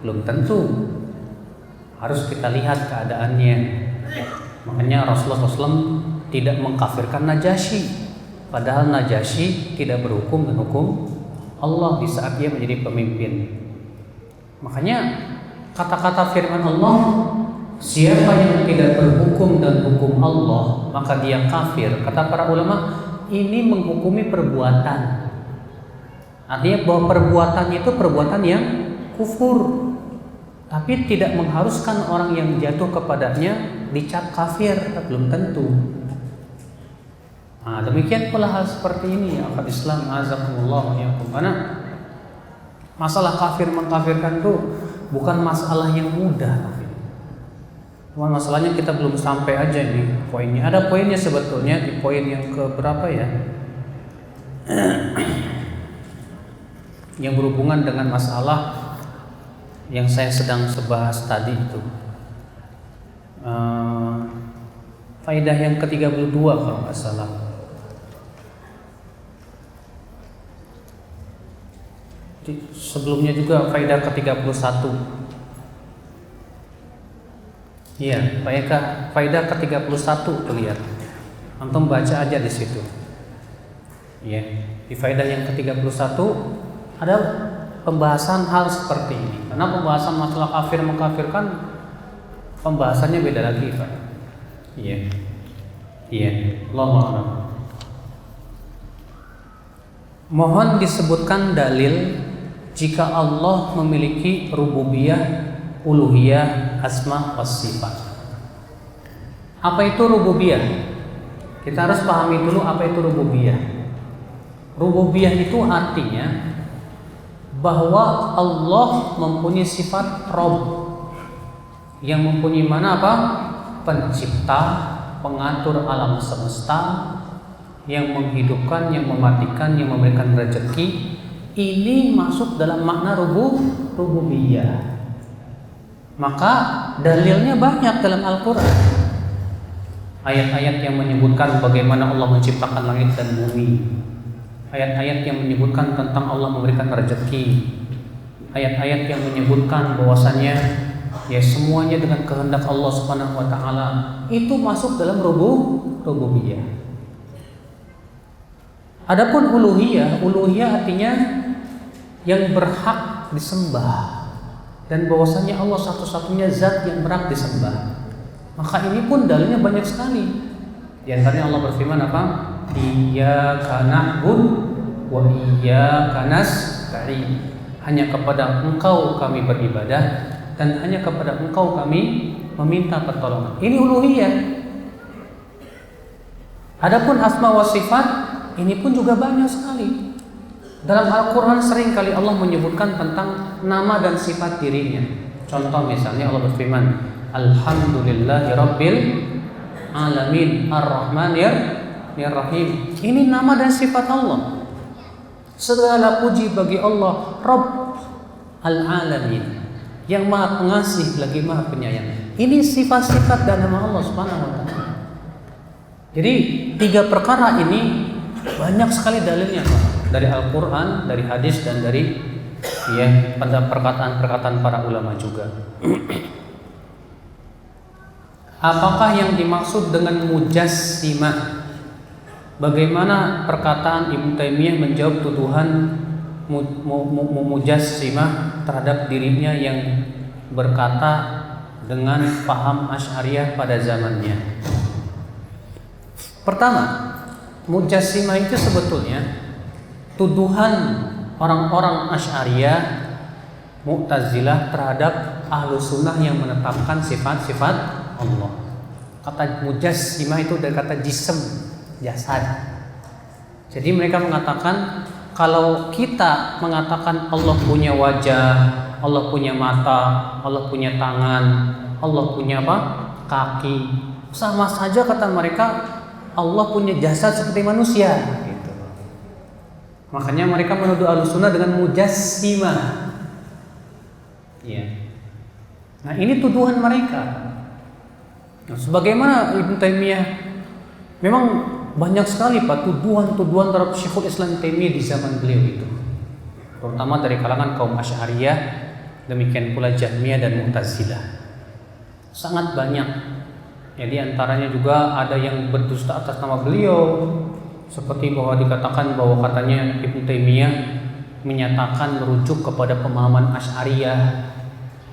Belum tentu. Harus kita lihat keadaannya. Makanya Rasulullah SAW tidak mengkafirkan Najasyi, padahal Najasyi tidak berhukum dengan hukum Allah di saat dia menjadi pemimpin. Makanya kata-kata firman Allah, siapa yang tidak berhukum dan hukum Allah maka dia kafir. Kata para ulama, ini menghukumi perbuatan. Artinya bahwa perbuatannya itu perbuatan yang kufur, tapi tidak mengharuskan orang yang jatuh kepadanya dicap kafir, belum tentu. Nah, demikian pula hal seperti ini ya akal Islam, azakumullah ya kumana. Masalah kafir mengkafirkan itu bukan masalah yang mudah. Cuma masalahnya kita belum sampai aja ini poinnya. Ada poinnya sebetulnya di poin yang ke berapa ya? Yang berhubungan dengan masalah yang saya sedang bahas tadi itu. Faedah yang ke-32 kalau nggak salah. Sebelumnya juga faedah ke-31. Iya, faedah ke-31 tuh lihat. Antum baca aja di situ. Iya, di faedah yang ke-31 ada pembahasan hal seperti ini. Karena pembahasan masalah kafir mengkafirkan pembahasannya beda lagi, Pak. Iya. Allahu a'lam. Mohon disebutkan dalil jika Allah memiliki rububiyah, uluhiyah, asma was sifat. Apa itu rububiyah? Kita harus pahami dulu apa itu rububiyah. Rububiyah itu artinya bahwa Allah mempunyai sifat Rabb, yang mempunyai mana apa? Pencipta, pengatur alam semesta, yang menghidupkan, yang mematikan, yang memberikan rezeki. Ini masuk dalam makna rububiyah. Maka dalilnya banyak dalam Al-Quran. Ayat-ayat yang menyebutkan bagaimana Allah menciptakan langit dan bumi. ayat-ayat yang menyebutkan tentang Allah memberikan rezeki, ayat-ayat yang menyebutkan bahwasannya ya semuanya dengan kehendak Allah Subhanahu wa taala, itu masuk dalam rububiyah. Adapun uluhiyah artinya yang berhak disembah, dan bahwasanya Allah satu-satunya zat yang berhak disembah. Maka ini pun dalilnya banyak sekali. Di antaranya Allah berfirman apa? Iyyaka na'budu wa iyyaka nasta'in. Hanya kepada Engkau kami beribadah dan hanya kepada Engkau kami meminta pertolongan. Ini uluhiyah. Adapun asma wa sifat, ini pun juga banyak sekali. Dalam Al-Quran sering kali Allah menyebutkan tentang nama dan sifat dirinya. Contoh misalnya Allah berfirman, Alhamdulillahi Rabbil Alamin Ar-Rahmanir Rahim. Ini nama dan sifat Allah. Segala puji bagi Allah Rabb Al-Alamin, yang maha pengasih lagi maha penyayang. Ini sifat-sifat dan nama Allah Subhanahu wa ta'ala. Jadi 3 perkara ini banyak sekali dalilnya, Pak. Dari Al-Quran, dari hadis, dan dari pada perkataan-perkataan para ulama juga. Apakah yang dimaksud dengan mujassimah? Bagaimana perkataan Ibnu Taimiyah menjawab tuduhan mujassimah terhadap dirinya yang berkata dengan paham Asy'ariyah pada zamannya? Pertama, mujassimah itu sebetulnya tuduhan orang-orang Asy'ariyah, Mu'tazilah terhadap Ahlus Sunnah yang menetapkan sifat-sifat Allah. Kata mujassimah itu dari kata jism, jasad. Jadi mereka mengatakan kalau kita mengatakan Allah punya wajah, Allah punya mata, Allah punya tangan, Allah punya apa? Kaki, sama saja kata mereka Allah punya jasad seperti manusia. Gitu. Makanya mereka menuduh Ahlus Sunnah dengan mujassimah. Ya. Nah ini tuduhan mereka. Nah, sebagaimana Ibnu Taimiyah, memang banyak sekali Pak tuduhan-tuduhan terhadap Syekhul Islam Taimiyah di zaman beliau itu, terutama dari kalangan kaum Asy'ariyah, demikian pula Jahmiyah dan Mu'tazilah. Sangat banyak. Jadi antaranya juga ada yang berdusta atas nama beliau, seperti bahwa dikatakan bahwa katanya Ibnu Taimiyah menyatakan merujuk kepada pemahaman Asy'ariyah,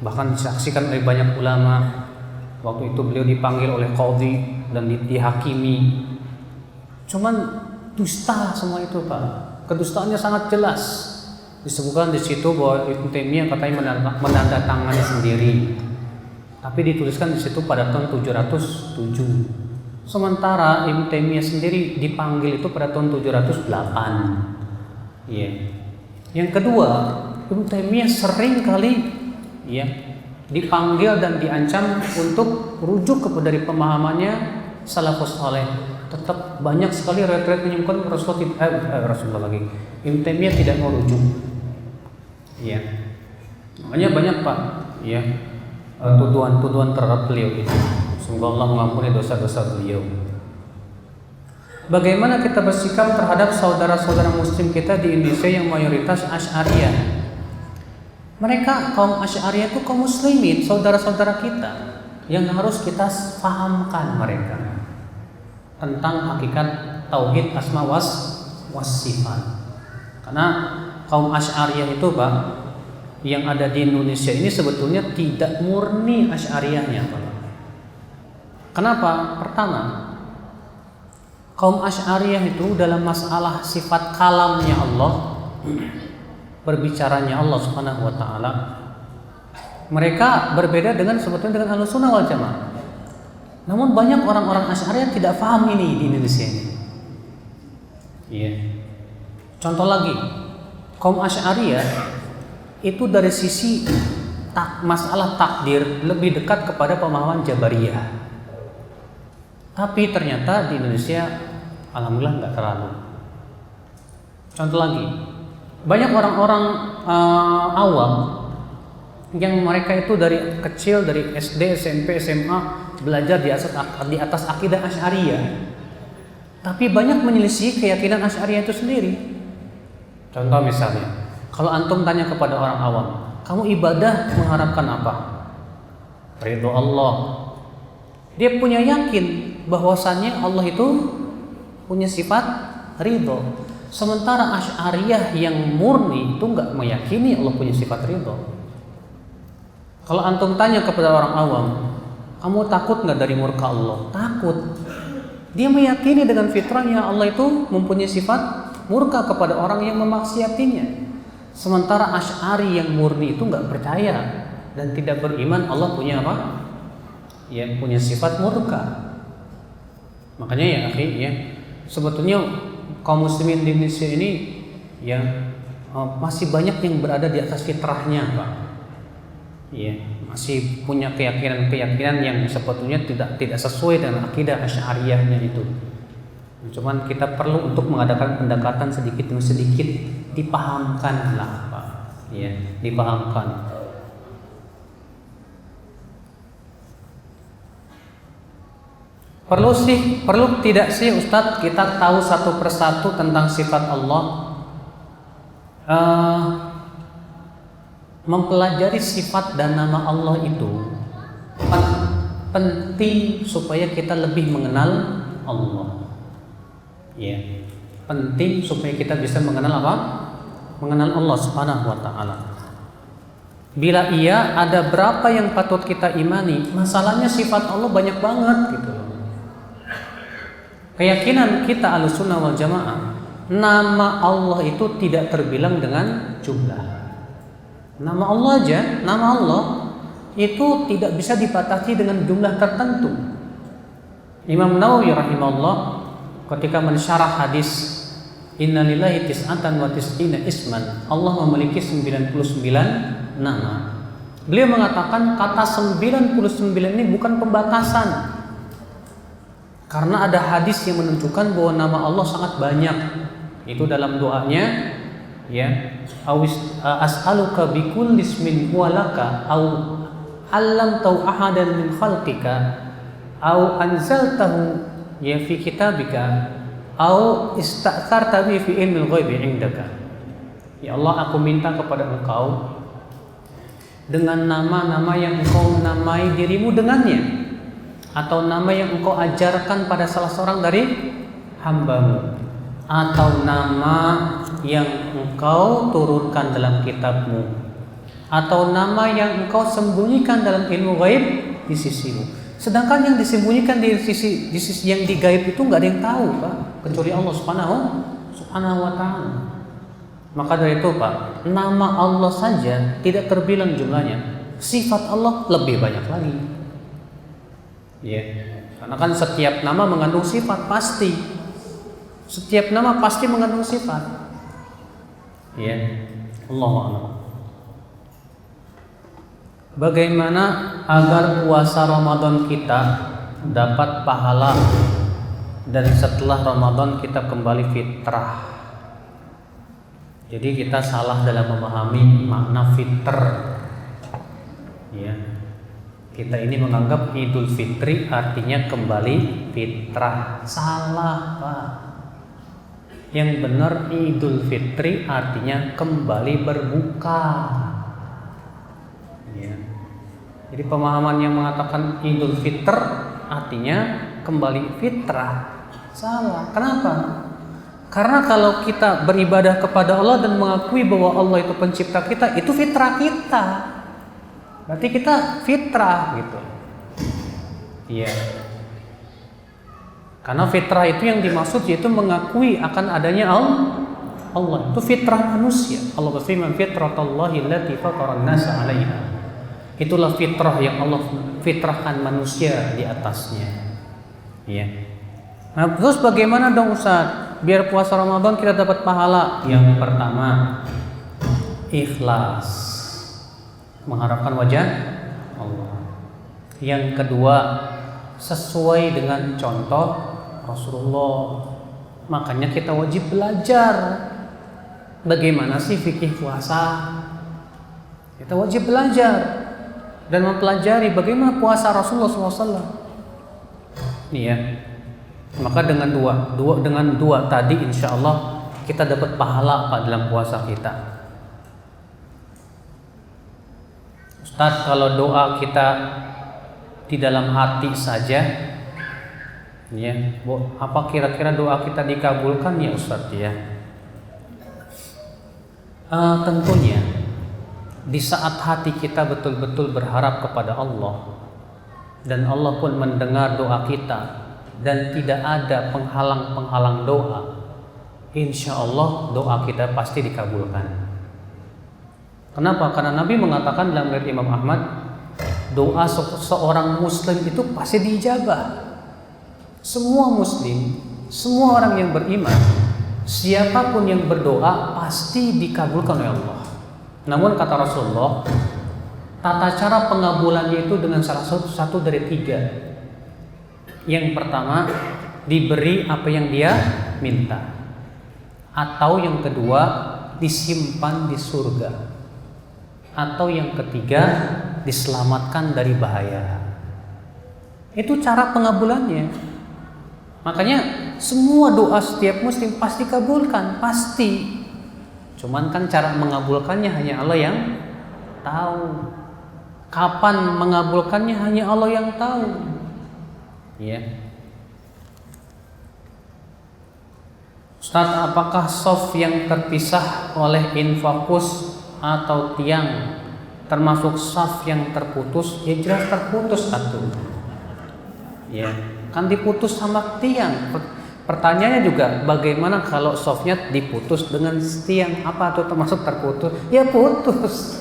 bahkan disaksikan oleh banyak ulama. Waktu itu beliau dipanggil oleh qadhi dan dihakimi. Cuman dusta semua itu Pak. Kedustaannya sangat jelas. Disebutkan di situ bahwa Ibnu Taimiyah katanya menandatangani sendiri. Tapi dituliskan di situ pada tahun 707. Sementara Ibnu Taimiyah sendiri dipanggil itu pada tahun 708. Iya. Yang kedua, Ibnu Taimiyah sering kali dipanggil dan diancam untuk rujuk kepada dari pemahamannya salafus saleh. Tetap banyak sekali riwayat-riwayat menyebutkan Rasulullah lagi. Ibnu Taimiyah tidak mau rujuk. Iya. Makanya banyak Pak, tuduhan-tuduhan terhadap beliau itu. Semoga Allah mengampuni dosa-dosa beliau. Bagaimana kita bersikap terhadap saudara-saudara muslim kita di Indonesia yang mayoritas Asy'ariyah? Mereka kaum Asy'ariyah itu kaum muslimin, saudara-saudara kita yang harus kita fahamkan mereka tentang hakikat tauhid asma was sifat. Karena kaum Asy'ariyah itu Pak yang ada di Indonesia ini sebetulnya tidak murni Asy'ariyahnya Pak. Kenapa? Pertama, kaum Asy'ariyah itu dalam masalah sifat kalamnya Allah, berbicaranya Allah Subhanahu wa taala, mereka berbeda dengan sebetulnya dengan Ahlus Sunnah wal Jamaah. Namun banyak orang-orang Asy'ariyah tidak paham ini di Indonesia ini. Iya. Contoh lagi, kaum Asy'ariyah itu dari sisi masalah takdir lebih dekat kepada pemahaman Jabariyah. Tapi ternyata di Indonesia alhamdulillah nggak terlalu. Contoh lagi, banyak orang-orang awam yang mereka itu dari kecil, dari SD, SMP, SMA belajar di atas akidah Asy'ariyah. Tapi banyak menyelisih keyakinan Asy'ariyah itu sendiri. Contoh misalnya, kalau antum tanya kepada orang awam, kamu ibadah mengharapkan apa? Ridho Allah. Dia punya yakin bahwasannya Allah itu punya sifat ridho. Sementara Asy'ariyah yang murni itu nggak meyakini Allah punya sifat ridho. Kalau antum tanya kepada orang awam, kamu takut nggak dari murka Allah? Takut. Dia meyakini dengan fitrahnya Allah itu mempunyai sifat murka kepada orang yang memaksiatinya. Sementara Asy'ari yang murni itu nggak percaya dan tidak beriman Allah punya apa? Ya, punya sifat murka. Makanya ya akhi, ya, sebetulnya kaum muslimin di Indonesia ini ya masih banyak yang berada di atas fitrahnya, Pak. Ya, masih punya keyakinan yang sebetulnya tidak sesuai dengan akidah Asy'ariyahnya itu. Cuman kita perlu untuk mengadakan pendekatan sedikit demi sedikit, dipahamkan lah, Pak. Ya, dipahamkan. Perlu tidak sih Ustadz kita tahu satu persatu tentang sifat Allah? Mempelajari sifat dan nama Allah itu penting supaya kita lebih mengenal Allah. Ya, penting supaya kita bisa mengenal apa? Mengenal Allah Subhanahu wa taala. Bila iya, ada berapa yang patut kita imani? Masalahnya sifat Allah banyak banget gitu loh. Keyakinan kita Ahlussunnah wal Jamaah, nama Allah itu tidak terbilang dengan jumlah. Nama Allah aja, nama Allah itu tidak bisa dibatasi dengan jumlah tertentu. Imam Nawawi rahimahullah ketika mensyarah hadis Innalillahi tis'atan wa tis'ina isman, Allah memiliki 99 nama. Beliau mengatakan kata 99 ini bukan pembatasan. Karena ada hadis yang menunjukkan bahwa nama Allah sangat banyak. Itu dalam doanya, ya, as'aluka bikulli ismin huwa laka au 'allamtahu ahadan min khalqika au anzaltahu ya fi kitabika au ista'tharta bi fi ilmil ghaibi 'indaka. Ya Allah, aku minta kepada Engkau dengan nama-nama yang Engkau namai dirimu dengannya, atau nama yang Engkau ajarkan pada salah seorang dari hamba-Mu, atau nama yang Engkau turunkan dalam kitab-Mu, atau nama yang Engkau sembunyikan dalam ilmu gaib di sisi-Mu. Sedangkan yang disembunyikan di sisi yang di gaib itu nggak ada yang tahu, Pak, kecuali Allah Subhanahu wa taala. Maka dari itu, Pak, nama Allah saja tidak terbilang jumlahnya. Sifat Allah lebih banyak lagi. Ya, karena kan setiap nama mengandung sifat pasti. Setiap nama pasti mengandung sifat. Ya, Allahu a'lam. Bagaimana agar puasa Ramadan kita dapat pahala dan setelah Ramadan kita kembali fitrah? Jadi kita salah dalam memahami makna fitr. Ya. Kita ini menganggap Idul Fitri artinya kembali fitrah. Salah, Pak. Yang benar Idul Fitri artinya kembali berbuka. Ya. Jadi pemahaman yang mengatakan Idul Fitr artinya kembali fitrah salah. Kenapa? Karena kalau kita beribadah kepada Allah dan mengakui bahwa Allah itu pencipta kita, itu fitrah kita. Berarti kita fitrah gitu. Iya. Karena fitrah itu yang dimaksud yaitu mengakui akan adanya Allah. Itu fitrah manusia. Allah berfirman, fitratallahi allati fatara an-nasa 'alaiha. Itulah fitrah yang Allah fitrahkan manusia di atasnya. Iya. Nah, terus bagaimana dong Ustaz? Biar puasa Ramadan kita dapat pahala. Yang pertama, ikhlas. Mengharapkan wajah Allah. Yang kedua, sesuai dengan contoh Rasulullah. Makanya kita wajib belajar bagaimana sih fikih puasa. Kita wajib belajar dan mempelajari bagaimana puasa Rasulullah SAW. Nih ya. Maka dengan dua tadi insya Allah kita dapat pahala Pak dalam puasa kita? Ustaz, kalau doa kita di dalam hati saja, ya, apa kira-kira doa kita dikabulkan ya Ustaz ya? Tentunya di saat hati kita betul-betul berharap kepada Allah dan Allah pun mendengar doa kita dan tidak ada penghalang-penghalang doa, insya Allah doa kita pasti dikabulkan. Kenapa? Karena Nabi mengatakan dalam riwayat Imam Ahmad, doa seorang muslim itu pasti diijabah. Semua muslim, semua orang yang beriman, siapapun yang berdoa pasti dikabulkan oleh Allah. Namun kata Rasulullah, tata cara pengabulannya itu dengan salah satu dari 3. Yang pertama, diberi apa yang dia minta, atau yang kedua, disimpan di surga, atau yang ketiga, diselamatkan dari bahaya. Itu cara pengabulannya. Makanya semua doa setiap muslim pasti kabulkan, pasti. Cuman kan cara mengabulkannya hanya Allah yang tahu. Kapan mengabulkannya hanya Allah yang tahu. Ya. Ustaz, apakah soft yang terpisah oleh infokus atau tiang termasuk saf yang terputus? Ya jelas terputus satu. Ya, kan diputus sama tiang. Pertanyaannya juga, bagaimana kalau softnya diputus dengan tiang? Apa itu termasuk terputus? Ya putus.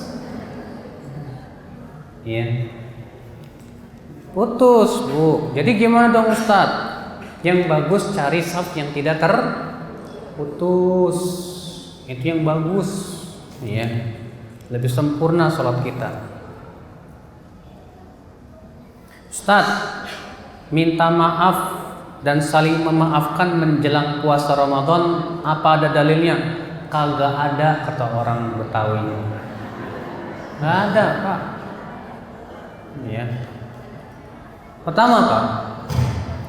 Ya. Putus, Bu. Jadi gimana dong Ustaz? Yang bagus cari saf yang tidak terputus. Itu yang bagus. Ya. Lebih sempurna sholat kita. Ustaz, minta maaf dan saling memaafkan menjelang puasa Ramadan, apa ada dalilnya? Kagak ada, kata orang Betawi. Nggak ada, Pak. Ya. Pertama, Pak,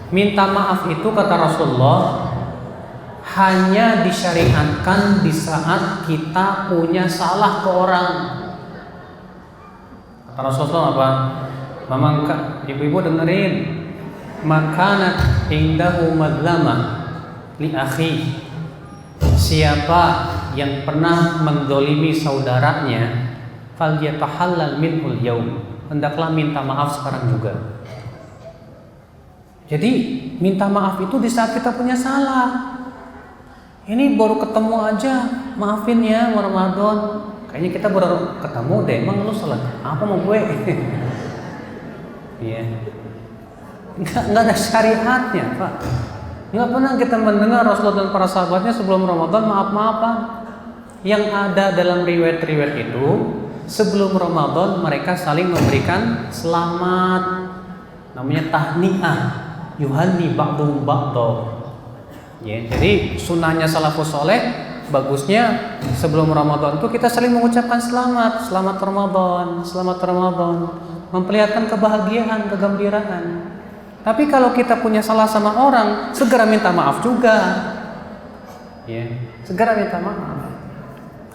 minta maaf itu kata Rasulullah hanya disyariatkan di saat kita punya salah ke orang. Kata Rasulullah apa? Mamangka, ibu-ibu dengerin. Makanat indahu madlamah li akhi. Siapa yang pernah mendolimi saudaranya, falyatahallal minhul yaum. Hendaklah minta maaf sekarang juga. Jadi minta maaf itu di saat kita punya salah. Ini baru ketemu aja, maafin ya Ramadan. Kayaknya kita baru ketemu deh, emang lu salah apa mau gue? Iya. Enggak ada syariatnya, Pak. Enggak pernah kita mendengar Rasulullah dan para sahabatnya sebelum Ramadan maaf-maafan. Yang ada dalam riwayat-riwayat itu, sebelum Ramadan mereka saling memberikan selamat. Namanya tahniah. Yuhanni ba'dhum ba'dha. Ya, jadi sunnahnya salafus soleh, bagusnya sebelum Ramadan itu kita saling mengucapkan selamat Ramadan, memperlihatkan kebahagiaan, kegembiraan. Tapi kalau kita punya salah sama orang, segera minta maaf juga. Ya, segera minta maaf.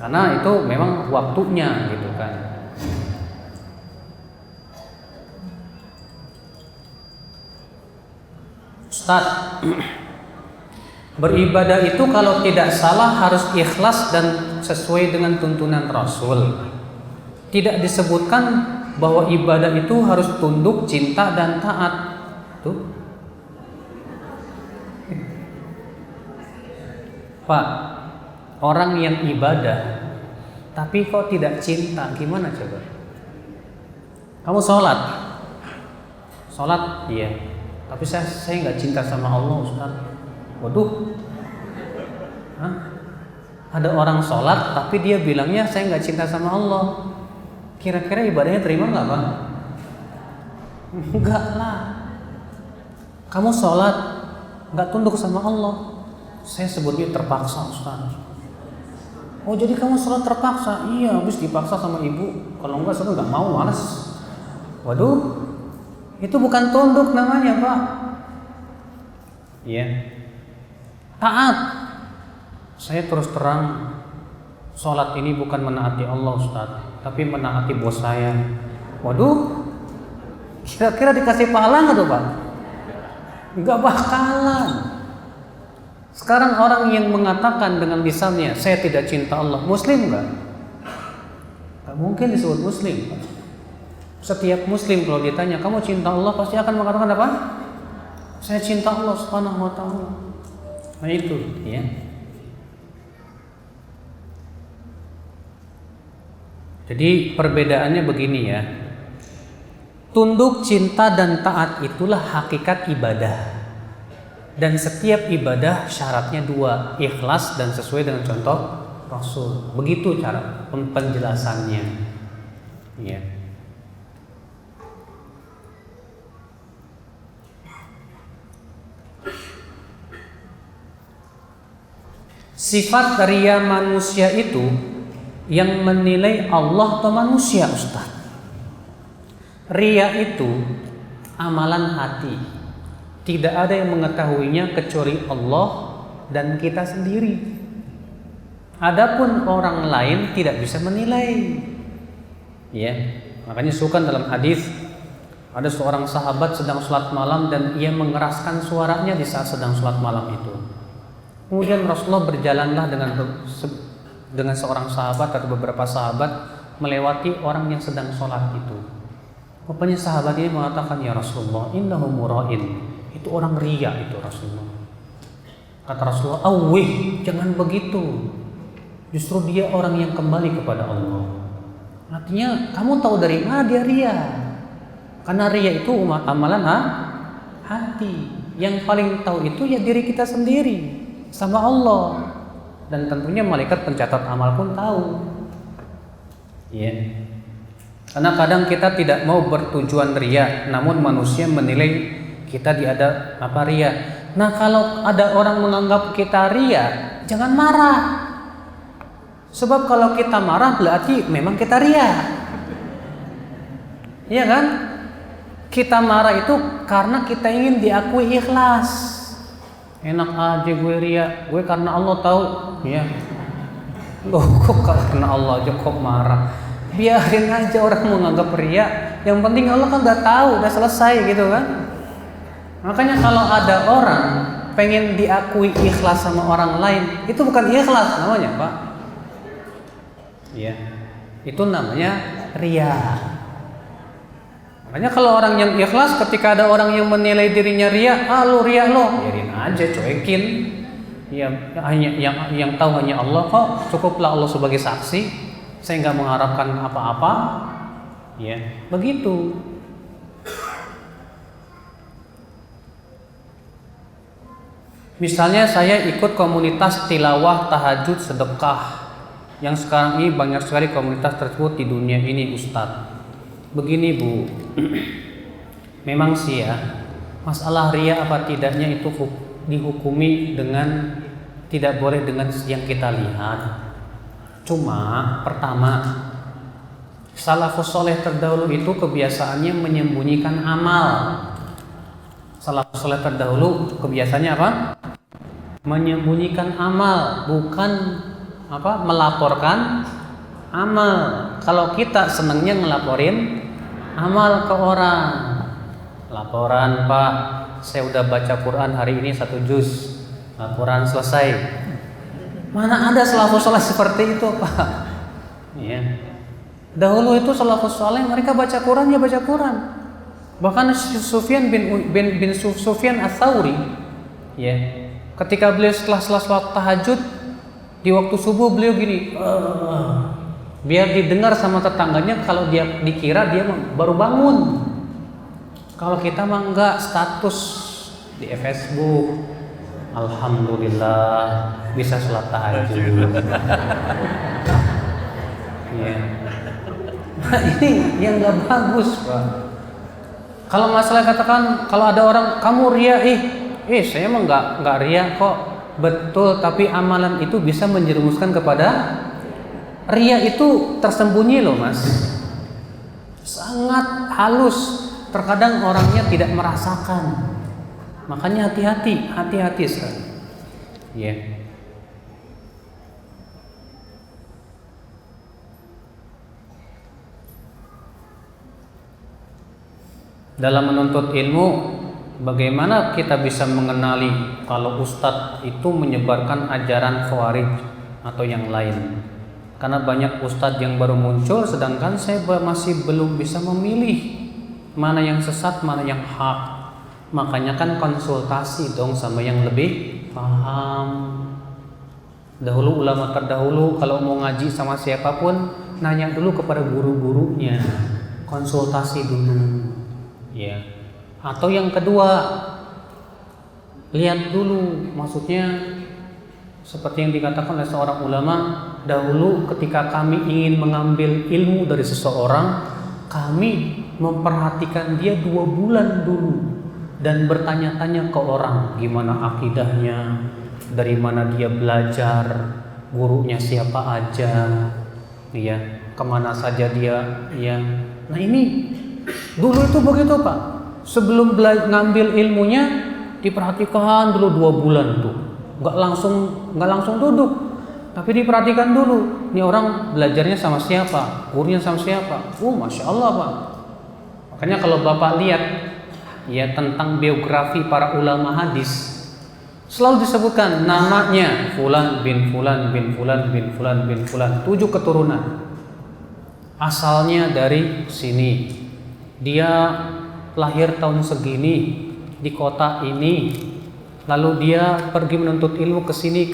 Karena itu memang waktunya gitu kan. Ustaz, beribadah itu kalau tidak salah harus ikhlas dan sesuai dengan tuntunan Rasul. Tidak disebutkan bahwa ibadah itu harus tunduk, cinta, dan taat. Tuh. Pak, orang yang ibadah tapi kok tidak cinta, gimana coba? Kamu sholat, iya. Tapi saya nggak cinta sama Allah, Ustaz. Waduh, ada orang sholat tapi dia bilangnya saya nggak cinta sama Allah. Kira-kira ibadahnya terima nggak, Pak? Enggak lah. Kamu sholat nggak tunduk sama Allah, saya sebutnya terpaksa, Ustaz. Oh jadi kamu sholat terpaksa? Iya, habis dipaksa sama ibu. Kalau enggak saya nggak mau, malas. Waduh, itu bukan tunduk namanya, Pak. Iya. Taat. saya terus terang sholat ini bukan menaati Allah Ustaz, tapi menaati bos saya. Waduh, kira-kira dikasih pahala nggak tuh Pak? Nggak bakalan. Sekarang orang yang mengatakan dengan lisannya saya tidak cinta Allah, muslim nggak? Nggak mungkin disebut muslim. Setiap muslim kalau ditanya kamu cinta Allah pasti akan mengatakan apa? Saya cinta Allah Subhanahu wa ta'ala. Nah itu ya. Jadi perbedaannya begini ya. Tunduk, cinta, dan taat itulah hakikat ibadah. Dan setiap ibadah syaratnya dua, ikhlas dan sesuai dengan contoh Rasul. Begitu cara penjelasannya. Ya. Sifat ria manusia itu yang menilai Allah atau manusia, Ustaz. Ria itu amalan hati. Tidak ada yang mengetahuinya kecuali Allah dan kita sendiri. Adapun orang lain tidak bisa menilai. Ya, makanya suka dalam hadis ada seorang sahabat sedang sholat malam dan ia mengeraskan suaranya di saat sedang sholat malam itu. Kemudian Rasulullah berjalanlah dengan seorang sahabat atau beberapa sahabat melewati orang yang sedang sholat itu. Rupanya sahabat ini mengatakan, ya Rasulullah, innahu mura'in. Itu orang ria itu Rasulullah. Kata Rasulullah, awih, jangan begitu. Justru dia orang yang kembali kepada Allah. Artinya kamu tahu dari mana dia ria? Karena ria itu amalan hati. Yang paling tahu itu ya diri kita sendiri sama Allah. Dan tentunya malaikat pencatat amal pun tahu. Ya. Karena kadang kita tidak mau bertujuan ria, namun manusia menilai kita ada apa ria. Nah, kalau ada orang menganggap kita ria, jangan marah. Sebab kalau kita marah berarti memang kita ria. Iya kan? Kita marah itu karena kita ingin diakui ikhlas. Enak aja gue ria, gue karena Allah tahu, ya. Loh, kok karena Allah aja kok marah? Biarin aja orang menganggap ria. Yang penting Allah kan udah tahu, udah selesai gitu kan. Makanya kalau ada orang pengen diakui ikhlas sama orang lain, itu bukan ikhlas namanya, Pak. Iya. Itu namanya ria. Makanya kalau orang yang ikhlas, ketika ada orang yang menilai dirinya ria, lu ria lo, biarin aja, cuekin. Ya, hanya yang tahu hanya Allah kok, cukuplah Allah sebagai saksi. Saya nggak mengharapkan apa-apa. Ya, begitu. Misalnya saya ikut komunitas tilawah, tahajud, sedekah. Yang sekarang ini banyak sekali komunitas tersebut di dunia ini, Ustadz. Begini Bu, memang sih ya, masalah ria apa tidaknya itu dihukumi dengan tidak boleh dengan yang kita lihat. Cuma pertama, salafus soleh terdahulu itu kebiasaannya menyembunyikan amal. Salafus soleh terdahulu kebiasaannya apa? Menyembunyikan amal, bukan apa? Melaporkan amal. Kalau kita senangnya ngelaporin amal ke orang. Laporan, Pak, saya udah baca Quran hari ini 1 juz. Laporan selesai. Mana ada salafus saleh seperti itu, Pak? Ya. Dahulu itu salafus saleh mereka baca Quran ya baca Quran. Bahkan Sufyan bin Sufyan Ats-Tsauri, ya, ketika beliau setelah sholat tahajud di waktu subuh beliau gini, biar didengar sama tetangganya kalau dia dikira dia baru bangun. Kalau kita mah enggak, status di Facebook, alhamdulillah bisa sholat tahajud. Ya. Nah, ini yang enggak bagus, Pak. Kalau masalah katakan kalau ada orang kamu ria, saya mah enggak ria kok. Betul, tapi amalan itu bisa menjerumuskan kepada ria. Itu tersembunyi loh, Mas. Sangat halus. Terkadang orangnya tidak merasakan. Makanya hati-hati sekali. Ya. Dalam menuntut ilmu, bagaimana kita bisa mengenali kalau ustadz itu menyebarkan ajaran khawarij atau yang lain? Karena banyak ustadz yang baru muncul, sedangkan saya masih belum bisa memilih mana yang sesat, mana yang hak. Makanya kan konsultasi dong sama yang lebih paham. Dahulu ulama terdahulu kalau mau ngaji sama siapapun, nanya dulu kepada guru-gurunya, konsultasi dulu, ya. Atau yang kedua, lihat dulu, maksudnya seperti yang dikatakan oleh seorang ulama, dahulu ketika kami ingin mengambil ilmu dari seseorang, kami memperhatikan dia 2 bulan dulu dan bertanya-tanya ke orang gimana akidahnya, dari mana dia belajar, gurunya siapa aja, ya, kemana saja dia, ya. Nah ini dulu itu begitu Pak, sebelum ngambil ilmunya diperhatikan dulu 2 bulan tuh, nggak langsung duduk, tapi diperhatikan dulu, ini orang belajarnya sama siapa, gurunya sama siapa. Masya Allah Pak. Makanya kalau Bapak lihat ya tentang biografi para ulama hadis, selalu disebutkan namanya Fulan bin Fulan bin Fulan bin Fulan bin Fulan, 7 keturunan. Asalnya dari sini, dia lahir tahun segini di kota ini, lalu dia pergi menuntut ilmu ke sini.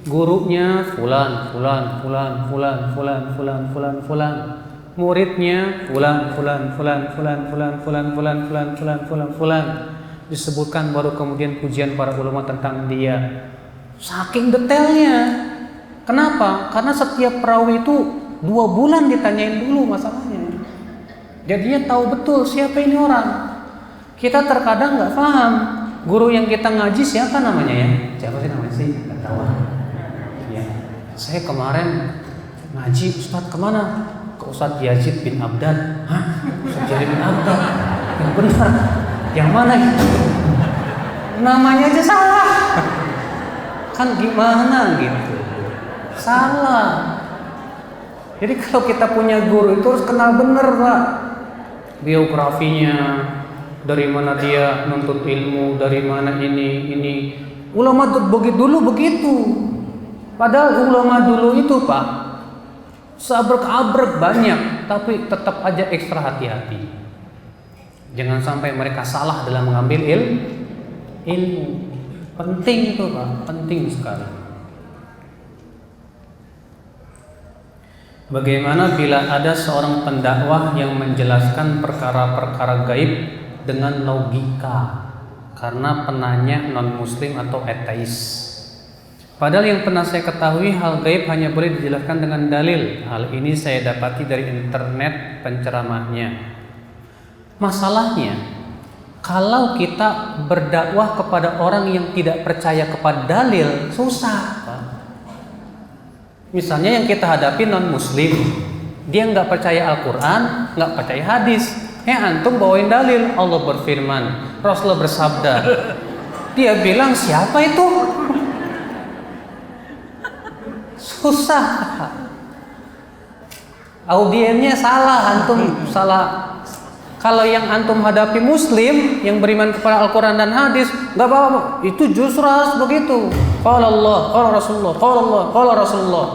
Gurunya Fulan. Muridnya Fulan. Disebutkan baru kemudian pujian para ulama tentang dia. Saking detailnya. Kenapa? Karena setiap perawi itu 2 bulan ditanyain dulu masalahnya. Jadinya tahu betul siapa ini orang. Kita terkadang nggak paham. Guru yang kita ngaji siapa namanya ya? Siapa sih namanya sih? Nggak tahu. Ya. Saya kemarin ngaji, Ustadz kemana? Ke Ustadz Yazid bin Abdan. Hah? Ustadz Yazid bin Abdan? Yang benar. Yang mana gitu? Namanya aja salah. Kan gimana gitu? Salah. Jadi kalau kita punya guru itu harus kenal benar Pak, biografinya, dari mana dia nuntut ilmu, dari mana ini. Ulama dulu begitu. Padahal ulama dulu itu Pak, seabrek-abrek banyak, tapi tetap aja ekstra hati-hati. Jangan sampai mereka salah dalam mengambil ilmu. Penting itu Pak, penting sekali. Bagaimana bila ada seorang pendakwah yang menjelaskan perkara-perkara gaib dengan logika karena penanya non-muslim atau ateis? Padahal yang pernah saya ketahui, hal gaib hanya boleh dijelaskan dengan dalil. Hal ini saya dapati dari internet penceramahnya. Masalahnya, kalau kita berdakwah kepada orang yang tidak percaya kepada dalil, susah Pak. Misalnya yang kita hadapi non-muslim, dia nggak percaya Al-Quran, nggak percaya hadis. Antum bawain dalil, Allah berfirman, Rasulullah bersabda. Dia bilang siapa itu? Susah. Audiennya salah, antum salah. Kalau yang antum hadapi muslim yang beriman kepada Al-Quran dan hadis, nggak apa-apa. Itu justru harus begitu. Qala Allah, qala Rasulullah, qala Allah, qala Rasulullah.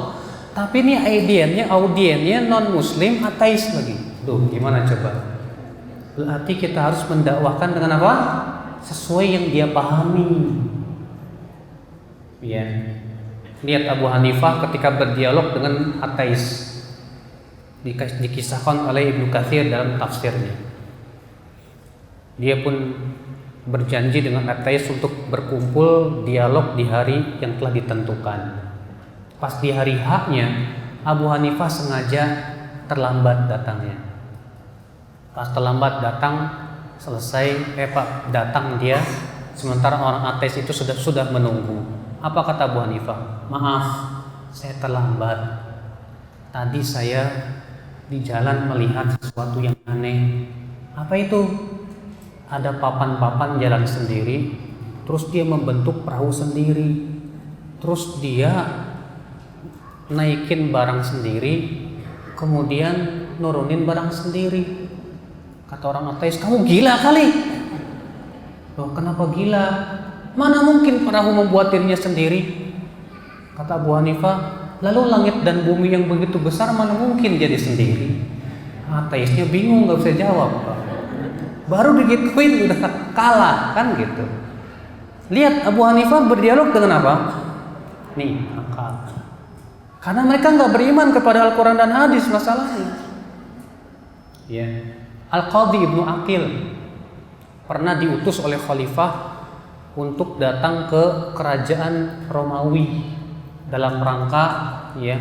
Tapi ini audiennya non-muslim, ateis lagi. Duh, gimana coba? Berarti kita harus mendakwahkan dengan apa? Sesuai yang dia pahami. Ya. Lihat Abu Hanifah ketika berdialog dengan ateis. Dikisahkan oleh Ibnu Katsir dalam tafsirnya. Dia pun berjanji dengan ateis untuk berkumpul dialog di hari yang telah ditentukan. Pas di hari H-nya, Abu Hanifah sengaja terlambat datangnya. Pas terlambat datang, datang dia, sementara orang ateis itu sudah menunggu. Apa kata Abu Hanifah? Maaf, saya terlambat. Tadi saya di jalan melihat sesuatu yang aneh. Apa itu? Ada papan-papan jalan sendiri, terus dia membentuk perahu sendiri, terus dia naikin barang sendiri, kemudian nurunin barang sendiri. Kata orang ateis, kamu gila kali. Loh, kenapa gila? Mana mungkin perahu membuat dirinya sendiri? Kata Abu Hanifah, lalu langit dan bumi yang begitu besar mana mungkin jadi sendiri? Ateisnya bingung, gak bisa jawab. Baru digituin udah kalah kan gitu. Lihat Abu Hanifah berdialog dengan apa? Nih, akal. Karena mereka nggak beriman kepada Al-Quran dan hadis masalahnya. Ya. Al-Qadhi Ibnu Aqil pernah diutus oleh khalifah untuk datang ke kerajaan Romawi dalam rangka ya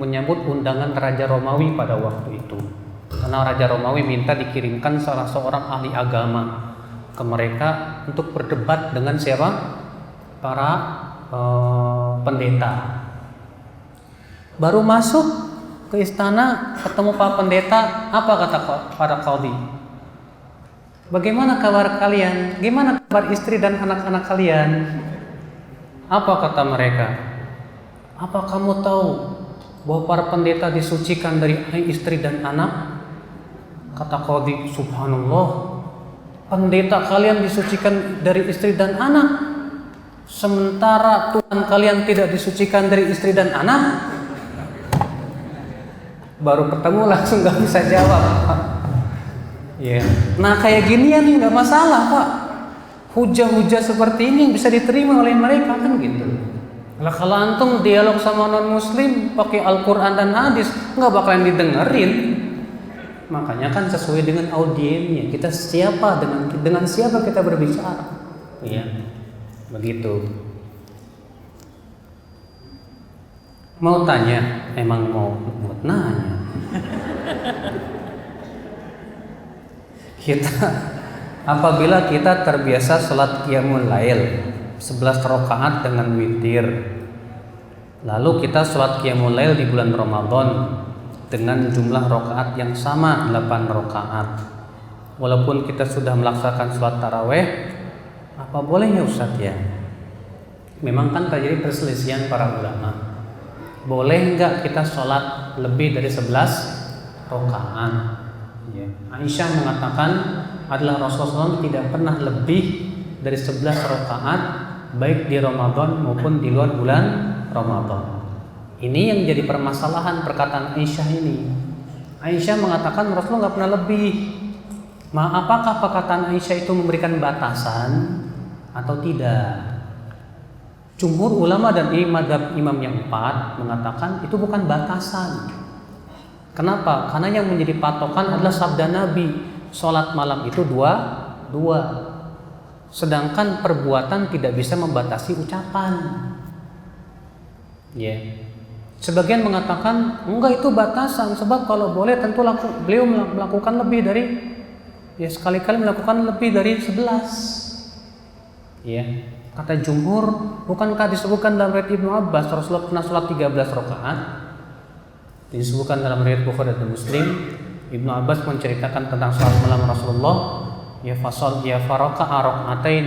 menyambut undangan Raja Romawi pada waktu itu. Karena Raja Romawi minta dikirimkan salah seorang ahli agama ke mereka untuk berdebat dengan siapa? Para pendeta. Baru masuk ke istana ketemu Pak Pendeta, apa kata para qadhi? Bagaimana kabar kalian? Gimana kabar istri dan anak-anak kalian? Apa kata mereka? Apa kamu tahu bahwa para pendeta disucikan dari istri dan anak? Kata qadhi, subhanallah, pendeta kalian disucikan dari istri dan anak, sementara Tuhan kalian tidak disucikan dari istri dan anak. Baru ketemu langsung gak bisa jawab. Ya. Nah kayak ginian nih gak masalah Pak. Hujah-hujah seperti ini bisa diterima oleh mereka kan gitu. Kalau antum dialog sama non muslim pakai Al-Quran dan hadis nggak bakalan didengerin. Makanya kan sesuai dengan audiennya. Kita siapa dengan siapa kita berbicara. Ya. Begitu. Mau tanya? Emang mau nanya? Apabila kita terbiasa sholat qiyamul lail 11 rakaat dengan witir, lalu kita sholat qiyamul lail di bulan Ramadan dengan jumlah rakaat yang sama 8 rakaat, walaupun kita sudah melaksanakan sholat taraweh, apa bolehnya Ustaz ya? Memang kan terjadi perselisihan para ulama. Boleh enggak kita sholat lebih dari 11 rakaat? Ya. Aisyah mengatakan adalah Rasulullah SAW tidak pernah lebih dari 11 rakaat baik di Ramadan maupun di luar bulan Ramadan. Ini yang jadi permasalahan perkataan Aisyah ini. Aisyah mengatakan Rasulullah nggak pernah lebih. Apakah perkataan Aisyah itu memberikan batasan atau tidak? Jumhur ulama dan madhab imam yang 4 mengatakan itu bukan batasan. Kenapa? Karena yang menjadi patokan adalah sabda Nabi, sholat malam itu dua. Sedangkan perbuatan tidak bisa membatasi ucapan. Ya. Sebagian mengatakan enggak itu batasan, sebab kalau boleh tentu beliau melakukan lebih dari sekali-kali melakukan lebih dari 11. Ya. Kata jumhur, bukankah disebutkan dalam riwayat Ibnu Abbas Rasulullah pernah sholat 13 rakaat? Disebutkan dalam riwayat Bukhari dan Muslim. Ibnu Abbas menceritakan tentang sholat malam Rasulullah, ya faraqa'a rak'atain.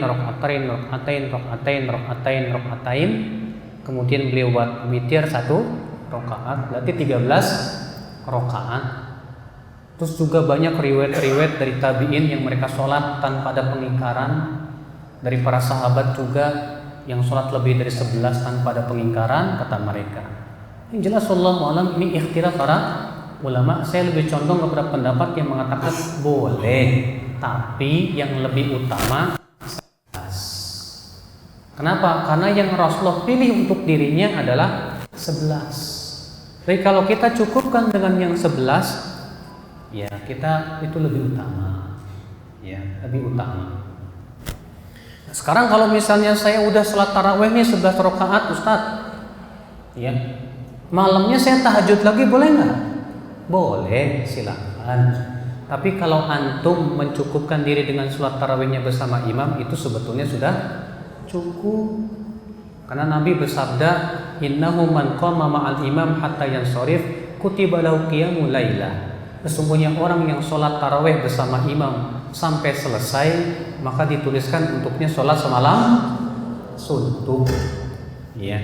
Kemudian beliau buat witir 1 rakaat, berarti 13 rakaat. Terus juga banyak riwayat-riwayat dari tabi'in yang mereka sholat tanpa ada pengingkaran. Dari para sahabat juga yang sholat lebih dari 11 tanpa ada pengingkaran, kata mereka. Yang jelas wallahu alam ini ikhtilaf para ulama. Saya lebih condong kepada pendapat yang mengatakan boleh, tapi yang lebih utama 11. Kenapa? Karena yang Rasulullah pilih untuk dirinya adalah 11. Jadi kalau kita cukupkan dengan yang 11, ya kita itu lebih utama. Ya, lebih utama. Sekarang kalau misalnya saya udah sholat taraweh nih 11 rakaat Ustaz, ya, malamnya saya tahajud lagi boleh nggak? Boleh, silakan. Tapi kalau antum mencukupkan diri dengan sholat tarawehnya bersama imam, itu sebetulnya sudah cukup. Karena Nabi bersabda, innahu man qama ma'al imam hatta yansharif kutiba lahu qiyamul lailah. Sesungguhnya orang yang sholat taraweh bersama imam sampai selesai, maka dituliskan untuknya sholat semalam suntuk. Ya.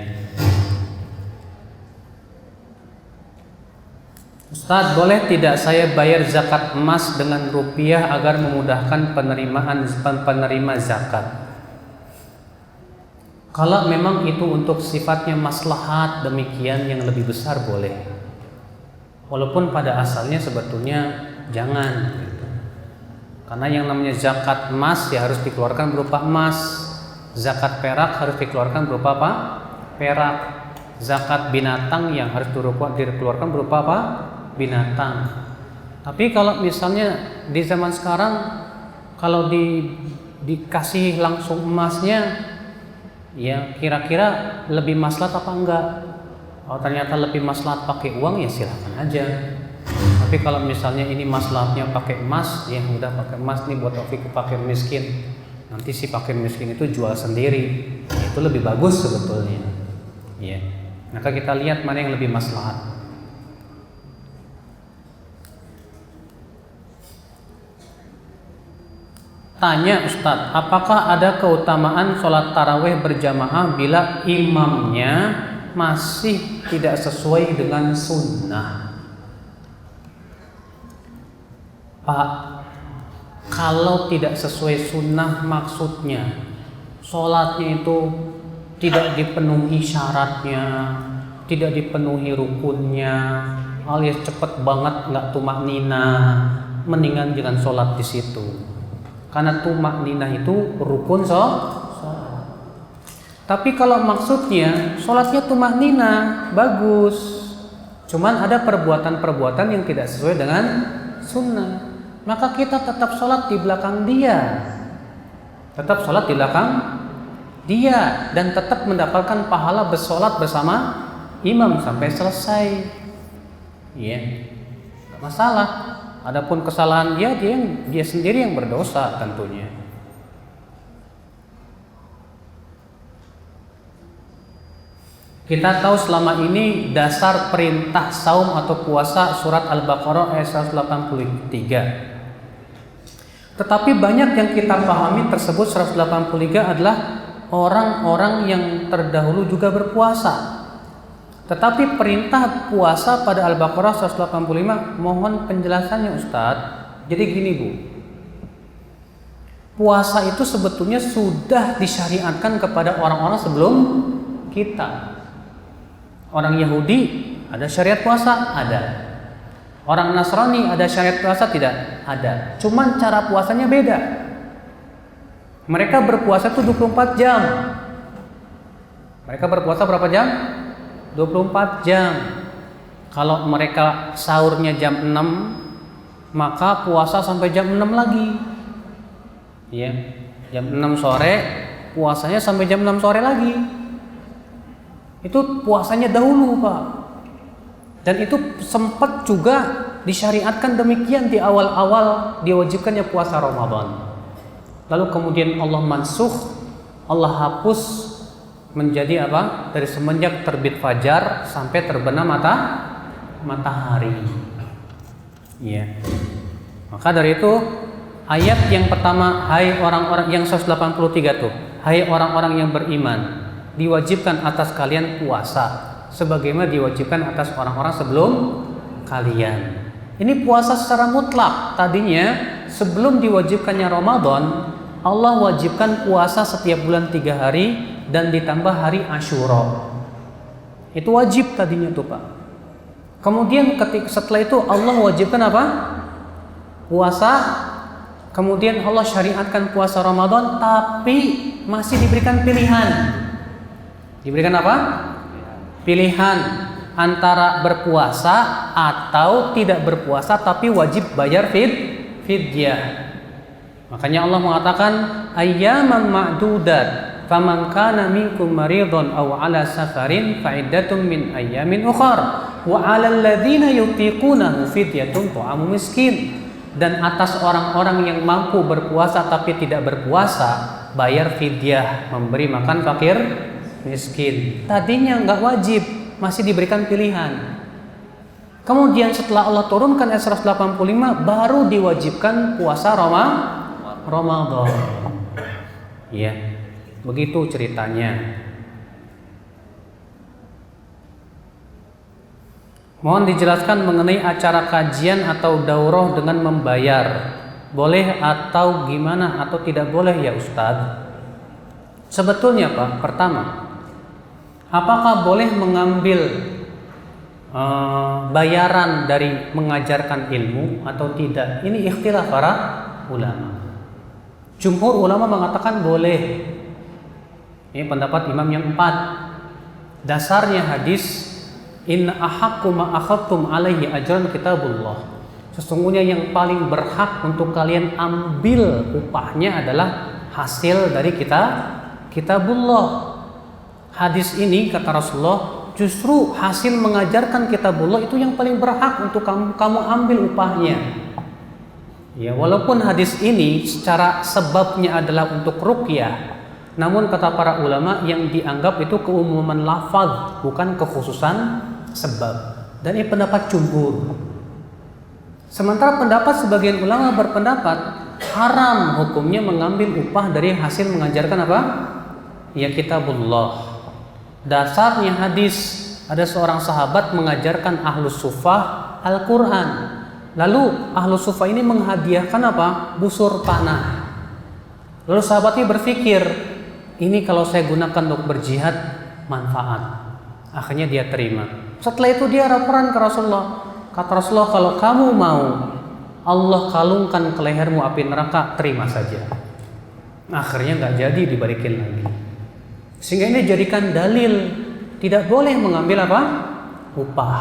Ustadz, boleh tidak saya bayar zakat emas dengan rupiah agar memudahkan penerima zakat? Kalau memang itu untuk sifatnya maslahat demikian yang lebih besar boleh. Walaupun pada asalnya sebetulnya jangan gitu. Karena yang namanya zakat emas ya harus dikeluarkan berupa emas. Zakat perak harus dikeluarkan berupa apa? Perak. Zakat binatang yang harus dikeluarkan berupa apa? Binatang. Tapi kalau misalnya di zaman sekarang kalau dikasih langsung emasnya, ya kira-kira lebih maslahat apa enggak? Kalau ternyata lebih maslahat pakai uang ya silahkan aja. Tapi kalau misalnya ini maslahatnya pakai emas, ya udah pakai emas nih buat fakir miskin. Nanti si fakir miskin itu jual sendiri, ya, itu lebih bagus sebetulnya. Ya, maka kita lihat mana yang lebih maslahat. Tanya Ustadz, apakah ada keutamaan sholat tarawih berjamaah bila imamnya masih tidak sesuai dengan sunnah? Pak, kalau tidak sesuai sunnah maksudnya sholatnya itu tidak dipenuhi syaratnya, tidak dipenuhi rukunnya, alias cepet banget nggak tumaknina, mendingan jangan sholat di situ. Karena tumakninah itu rukun sholat. Tapi kalau maksudnya sholatnya tumakninah bagus, cuman ada perbuatan-perbuatan yang tidak sesuai dengan sunnah, maka kita tetap sholat di belakang dia, tetap sholat di belakang dia, dan tetap mendapatkan pahala bersolat bersama imam sampai selesai. Iya, nggak masalah. Adapun kesalahan dia sendiri yang berdosa tentunya. Kita tahu selama ini dasar perintah saum atau puasa surat Al-Baqarah ayat 183. Tetapi banyak yang kita pahami tersebut 183 adalah orang-orang yang terdahulu juga berpuasa. Tetapi perintah puasa pada Al-Baqarah 185, mohon penjelasannya Ustadz. Jadi gini Bu, puasa itu sebetulnya sudah disyariatkan kepada orang-orang sebelum kita. Orang Yahudi ada syariat puasa? Ada. Orang Nasrani ada syariat puasa? Tidak? Ada. Cuman cara puasanya beda. Mereka berpuasa itu 24 jam. Mereka berpuasa berapa jam? 24 jam. Kalau mereka sahurnya jam 6, maka puasa sampai jam 6 lagi. Ya, jam 6 sore, puasanya sampai jam 6 sore lagi. Itu puasanya dahulu, Pak. Dan itu sempat juga disyariatkan demikian di awal-awal diwajibkannya puasa Ramadan. Lalu kemudian Allah mansuh, Allah hapus menjadi apa? Dari semenjak terbit fajar sampai terbenam matahari. Iya. Maka dari itu ayat yang pertama, hai orang-orang yang 183 tuh, hai orang-orang yang beriman, diwajibkan atas kalian puasa sebagaimana diwajibkan atas orang-orang sebelum kalian. Ini puasa secara mutlak. Tadinya sebelum diwajibkannya Ramadan, Allah wajibkan puasa setiap bulan 3 hari dan ditambah hari Asyura. Itu wajib tadinya tuh Pak. Kemudian setelah itu Allah wajibkan apa? Puasa. Kemudian Allah syariatkan puasa Ramadan, tapi masih diberikan pilihan. Diberikan apa? Pilihan antara berpuasa atau tidak berpuasa tapi wajib bayar fidyah. Makanya Allah mengatakan ayyaman ma'dudat faman kana minkum maridun aw ala safarin fa'iddatun min ayyamin ukhar wa 'alal ladzina yutiqunahu fidyatun ta'amu miskin. Dan atas orang-orang yang mampu berpuasa tapi tidak berpuasa bayar fidyah, memberi makan fakir miskin. Tadinya enggak wajib, masih diberikan pilihan. Kemudian setelah Allah turunkan ayat 185 baru diwajibkan puasa Ramadan. Ya, begitu ceritanya. Mohon dijelaskan mengenai acara kajian atau daurah dengan membayar. Boleh atau gimana atau tidak boleh ya Ustadz? Sebetulnya Pak, pertama, apakah boleh mengambil bayaran dari mengajarkan ilmu atau tidak? Ini ikhtilaf para ulama. Jumhur ulama mengatakan boleh. Ini pendapat imam yang 4. Dasarnya hadis inna ahaqqu ma akhadtum alaihi ajran kitabullah. Sesungguhnya yang paling berhak untuk kalian ambil upahnya adalah hasil dari kitabullah. Hadis ini kata Rasulullah, justru hasil mengajarkan kitabullah itu yang paling berhak untuk kamu ambil upahnya. Ya, walaupun hadis ini secara sebabnya adalah untuk ruqyah, namun kata para ulama yang dianggap itu keumuman lafaz, bukan kekhususan sebab. Dan ini pendapat jumhur. Sementara pendapat sebagian ulama berpendapat haram hukumnya mengambil upah dari hasil mengajarkan apa? Ya kitabullah. Dasarnya hadis, ada seorang sahabat mengajarkan ahlus sufah Al-Quran. Lalu ahlus sufah ini menghadiahkan apa? Busur panah. Lalu sahabatnya berpikir, ini kalau saya gunakan untuk berjihad manfaat. Akhirnya dia terima. Setelah itu dia laporan ke Rasulullah. Kata Rasulullah, kalau kamu mau Allah kalungkan ke lehermu api neraka, terima saja. Akhirnya nggak jadi dibalikin lagi. Sehingga ini jadikan dalil tidak boleh mengambil apa? Upah.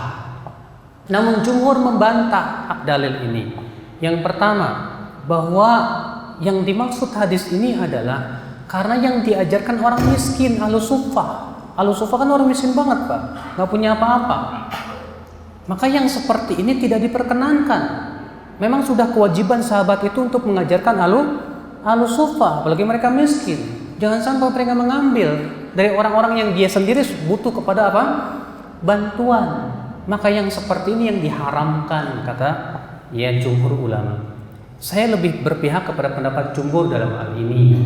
Namun jumhur membantah dalil ini. Yang pertama, bahwa yang dimaksud hadis ini adalah karena yang diajarkan orang miskin, ahlus sufah. Ahlus sufah kan orang miskin banget Pak, nggak punya apa-apa. Maka yang seperti ini tidak diperkenankan. Memang sudah kewajiban sahabat itu untuk mengajarkan ahlus sufah, apalagi mereka miskin. Jangan sampai mereka mengambil dari orang-orang yang dia sendiri butuh kepada apa? Bantuan. Maka yang seperti ini yang diharamkan, kata ya jumhur ulama. Saya lebih berpihak kepada pendapat jumhur dalam hal ini.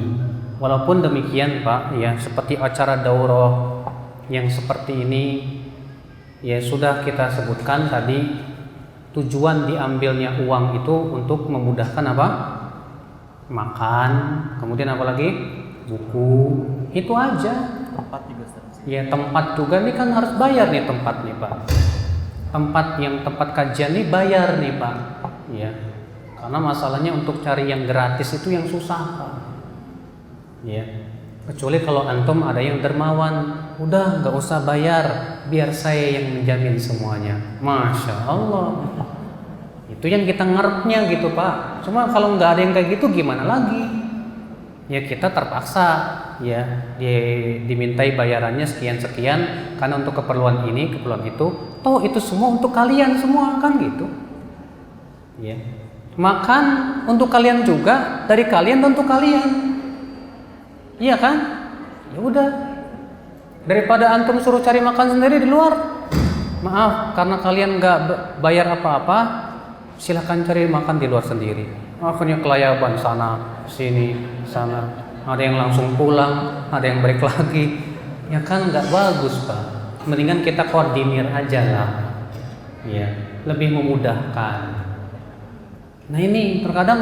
Walaupun demikian Pak, ya seperti acara daurah yang seperti ini, ya sudah kita sebutkan tadi, tujuan diambilnya uang itu untuk memudahkan apa? Makan, kemudian apa lagi? Buku, itu aja. Tempat juga Ustaz. Ya tempat juga nih kan harus bayar nih tempat nih Pak. Tempat kajian nih bayar nih Pak. Ya, karena masalahnya untuk cari yang gratis itu yang susah Pak. Ya, kecuali kalau antum ada yang dermawan, udah nggak usah bayar, biar saya yang menjamin semuanya. Masya Allah, itu yang kita ngarepnya gitu Pak. Cuma kalau nggak ada yang kayak gitu gimana lagi? Ya kita terpaksa ya dimintai bayarannya sekian-sekian karena untuk keperluan ini, keperluan itu. Toh itu semua untuk kalian semua kan gitu. Ya, makan untuk kalian juga, dari kalian dan untuk kalian. Iya kan? Ya udah. Daripada antum suruh cari makan sendiri di luar. Maaf, karena kalian nggak bayar apa-apa, silahkan cari makan di luar sendiri. Akhirnya kelayaban sana, sini, sana. Ada yang langsung pulang, ada yang break lagi. Ya kan nggak bagus Pak. Mendingan kita koordinir aja lah. Ya, lebih memudahkan. Nah ini terkadang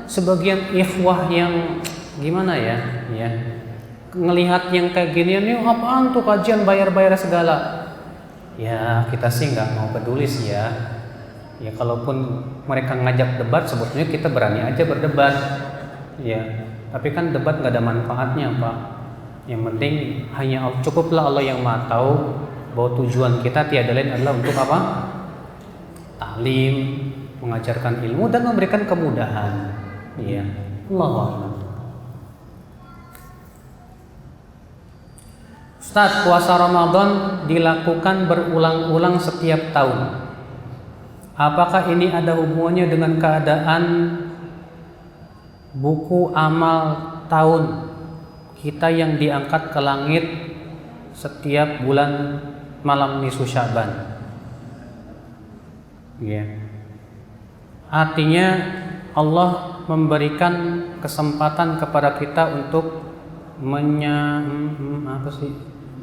sebagian ikhwah yang gimana ya, ngelihat yang kayak gini nih, apaan tuh kajian bayar-bayar segala. Ya kita sih nggak mau peduli sih ya. Ya kalaupun mereka ngajak debat, sebetulnya kita berani aja berdebat. Ya, tapi kan debat nggak ada manfaatnya Pak. Yang penting hanya cukuplah Allah yang Maha tahu bahwa tujuan kita tiada lain adalah untuk apa? Taklim, mengajarkan ilmu dan memberikan kemudahan. Ya, Allahu a'lam. Ustaz, puasa Ramadan dilakukan berulang-ulang setiap tahun. Apakah ini ada hubungannya dengan keadaan buku amal tahun kita yang diangkat ke langit setiap bulan malam nisfu Sya'ban? Ya. Artinya Allah memberikan kesempatan kepada kita untuk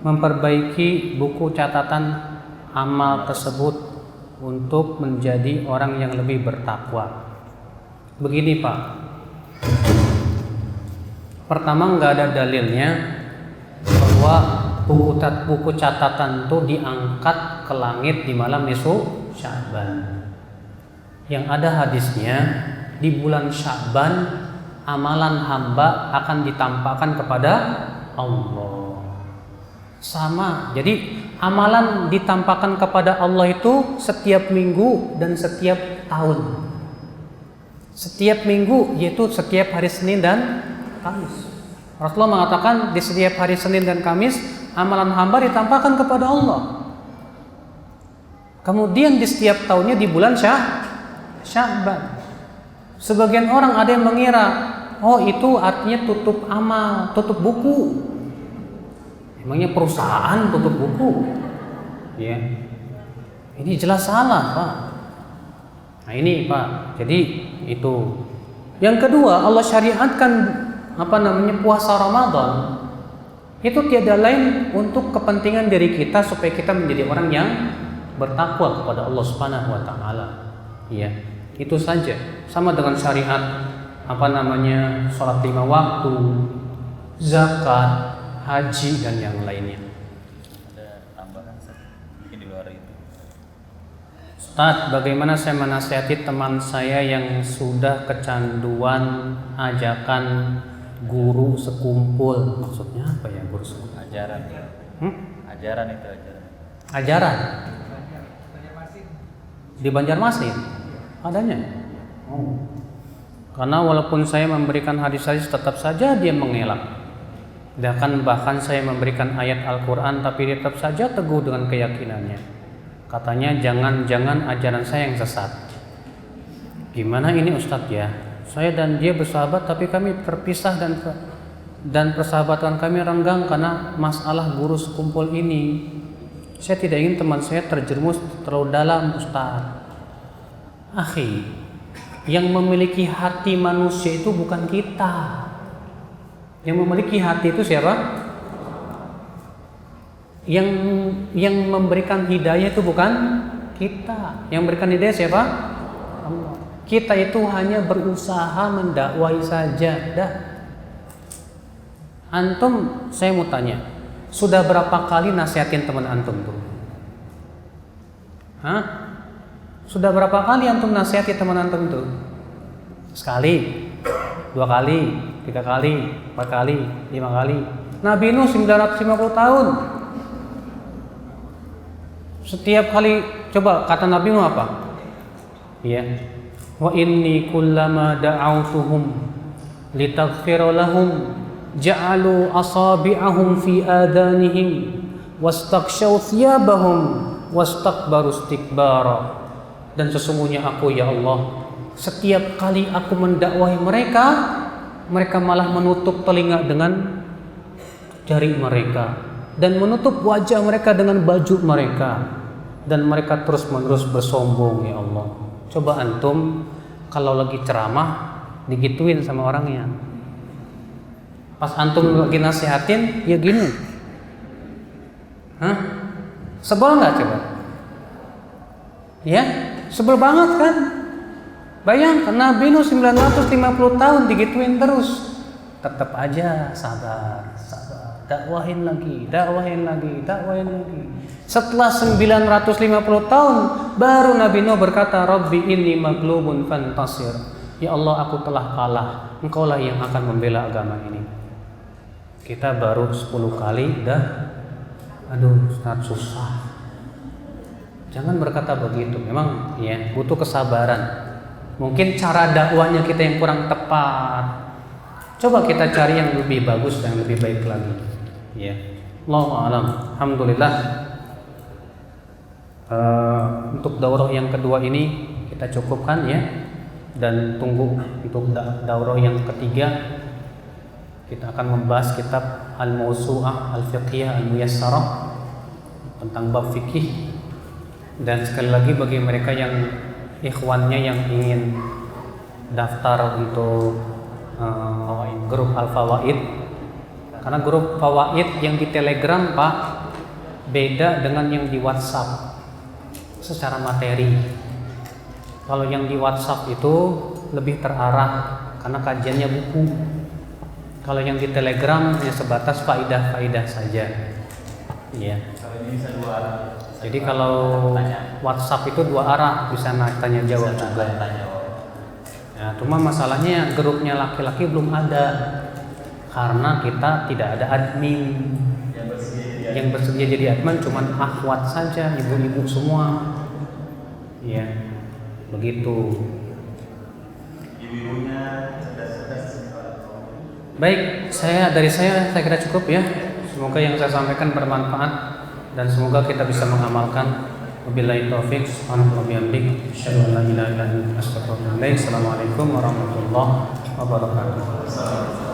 memperbaiki buku catatan amal tersebut untuk menjadi orang yang lebih bertakwa. Begini Pak, pertama nggak ada dalilnya bahwa buku catatan itu diangkat ke langit di malam nisfu Sya'ban. Yang ada hadisnya, di bulan Sya'ban amalan hamba akan ditampakkan kepada Allah. Sama, jadi amalan ditampakkan kepada Allah itu setiap minggu dan setiap tahun. Setiap minggu yaitu setiap hari Senin dan Kamis. Rasulullah mengatakan di setiap hari Senin dan Kamis amalan hamba ditampakkan kepada Allah. Kemudian di setiap tahunnya di bulan Sya'ban. Sebagian orang ada yang mengira, oh itu artinya tutup amal, tutup buku. Emangnya perusahaan tutup buku? Ya. Ini jelas salah, Pak. Nah ini Pak, jadi itu. Yang kedua, Allah syariatkan puasa Ramadan. Itu tiada lain untuk kepentingan diri kita supaya kita menjadi orang yang bertakwa kepada Allah Subhanahu wa taala. Ya, itu saja. Sama dengan syariat salat 5 waktu, zakat, haji dan yang lainnya. Ada tambahan mungkin di luar itu. Ustaz, bagaimana saya menasihati teman saya yang sudah kecanduan ajakan guru sekumpul? Maksudnya apa ya guru sekumpul? Ajaran. Ajaran itu ajaran. Ajaran? Di Banjarmasin? Adanya? Oh. Karena walaupun saya memberikan hadis-hadis tetap saja dia mengelak. Bahkan saya memberikan ayat Al-Quran tapi dia tetap saja teguh dengan keyakinannya. Katanya jangan ajaran saya yang sesat. Gimana ini Ustadz ya? Saya dan dia bersahabat tapi kami terpisah dan persahabatan kami renggang karena masalah guru sekumpul ini. Saya tidak ingin teman saya terjerumus terlalu dalam Ustadz. Akhi, yang memiliki hati manusia itu bukan kita. Yang memiliki hati itu siapa? Yang memberikan hidayah itu bukan kita. Yang memberikan hidayah siapa? Allah. Kita itu hanya berusaha mendakwai saja. Dah. Antum, saya mau tanya, sudah berapa kali nasihatin teman antum tuh? Hah? Sudah berapa kali antum nasihati teman antum tuh? Sekali, 2 kali, 3 kali, 4 kali, 5 kali. Nabi Nuh 950 tahun. Setiap kali, coba kata Nabi Nuh apa? Ya. Wa inni kullama da'autuhum litaghfira lahum ja'alu asabi'ahum fi adanihim wastaghshaw thiyabahum wastakbaru istikbara. Dan sesungguhnya aku ya Allah, setiap kali aku mendakwahi mereka, mereka malah menutup telinga dengan jari mereka dan menutup wajah mereka dengan baju mereka, dan mereka terus-menerus bersombong ya Allah. Coba antum kalau lagi ceramah digituin sama orangnya, pas antum lagi nasihatin ya gini, hah? Sebel nggak coba? Ya, sebel banget kan? Bayangkan Nabi Nuh 950 tahun digituin terus. Tetap aja sabar. Dakwahin lagi. Setelah 950 tahun baru Nabi Nuh berkata, Rabbi inni maglubun fantasir. Ya Allah, aku telah kalah. Engkaulah yang akan membela agama ini. Kita baru 10 kali dah. Aduh, Ustaz susah. Jangan berkata begitu. Memang ya butuh kesabaran. Mungkin cara dakwanya kita yang kurang tepat. Coba kita cari yang lebih bagus dan lebih baik lagi. Ya, Allahu a'lam. Alhamdulillah. Untuk daurah yang kedua ini kita cukupkan ya, dan tunggu untuk daurah yang ketiga. Kita akan membahas kitab Al-Mawsu'ah Al-Fiqhiyah Al-Muyassarah tentang bab fikih. Dan sekali lagi bagi mereka yang ikhwannya yang ingin daftar untuk grup Al-Fawaid, karena grup Fawaid yang di Telegram Pak beda dengan yang di WhatsApp. secara materi. Kalau yang di WhatsApp itu lebih terarah karena kajiannya buku. Kalau yang di Telegram hanya sebatas faidah-faidah saja. Iya. Kalau ini bisa 2 arah. Jadi kalau WhatsApp itu 2 arah, bisa tanya jawab juga. Ya, cuma masalahnya grupnya laki-laki belum ada karena kita tidak ada admin. Yang bersedia jadi admin cuman akhwat saja, ibu-ibu semua. Iya, begitu. Ibu-ibunya cerdas-cerdas. Baik, dari saya kira cukup ya. Semoga yang saya sampaikan bermanfaat dan semoga kita bisa mengamalkan. Wabillahi taufiq, subhanallahi wa bihamdihi, asyhadu an la ilaha illa anta, astaghfiruka wa atubu ilaik. Assalamualaikum warahmatullahi wabarakatuh.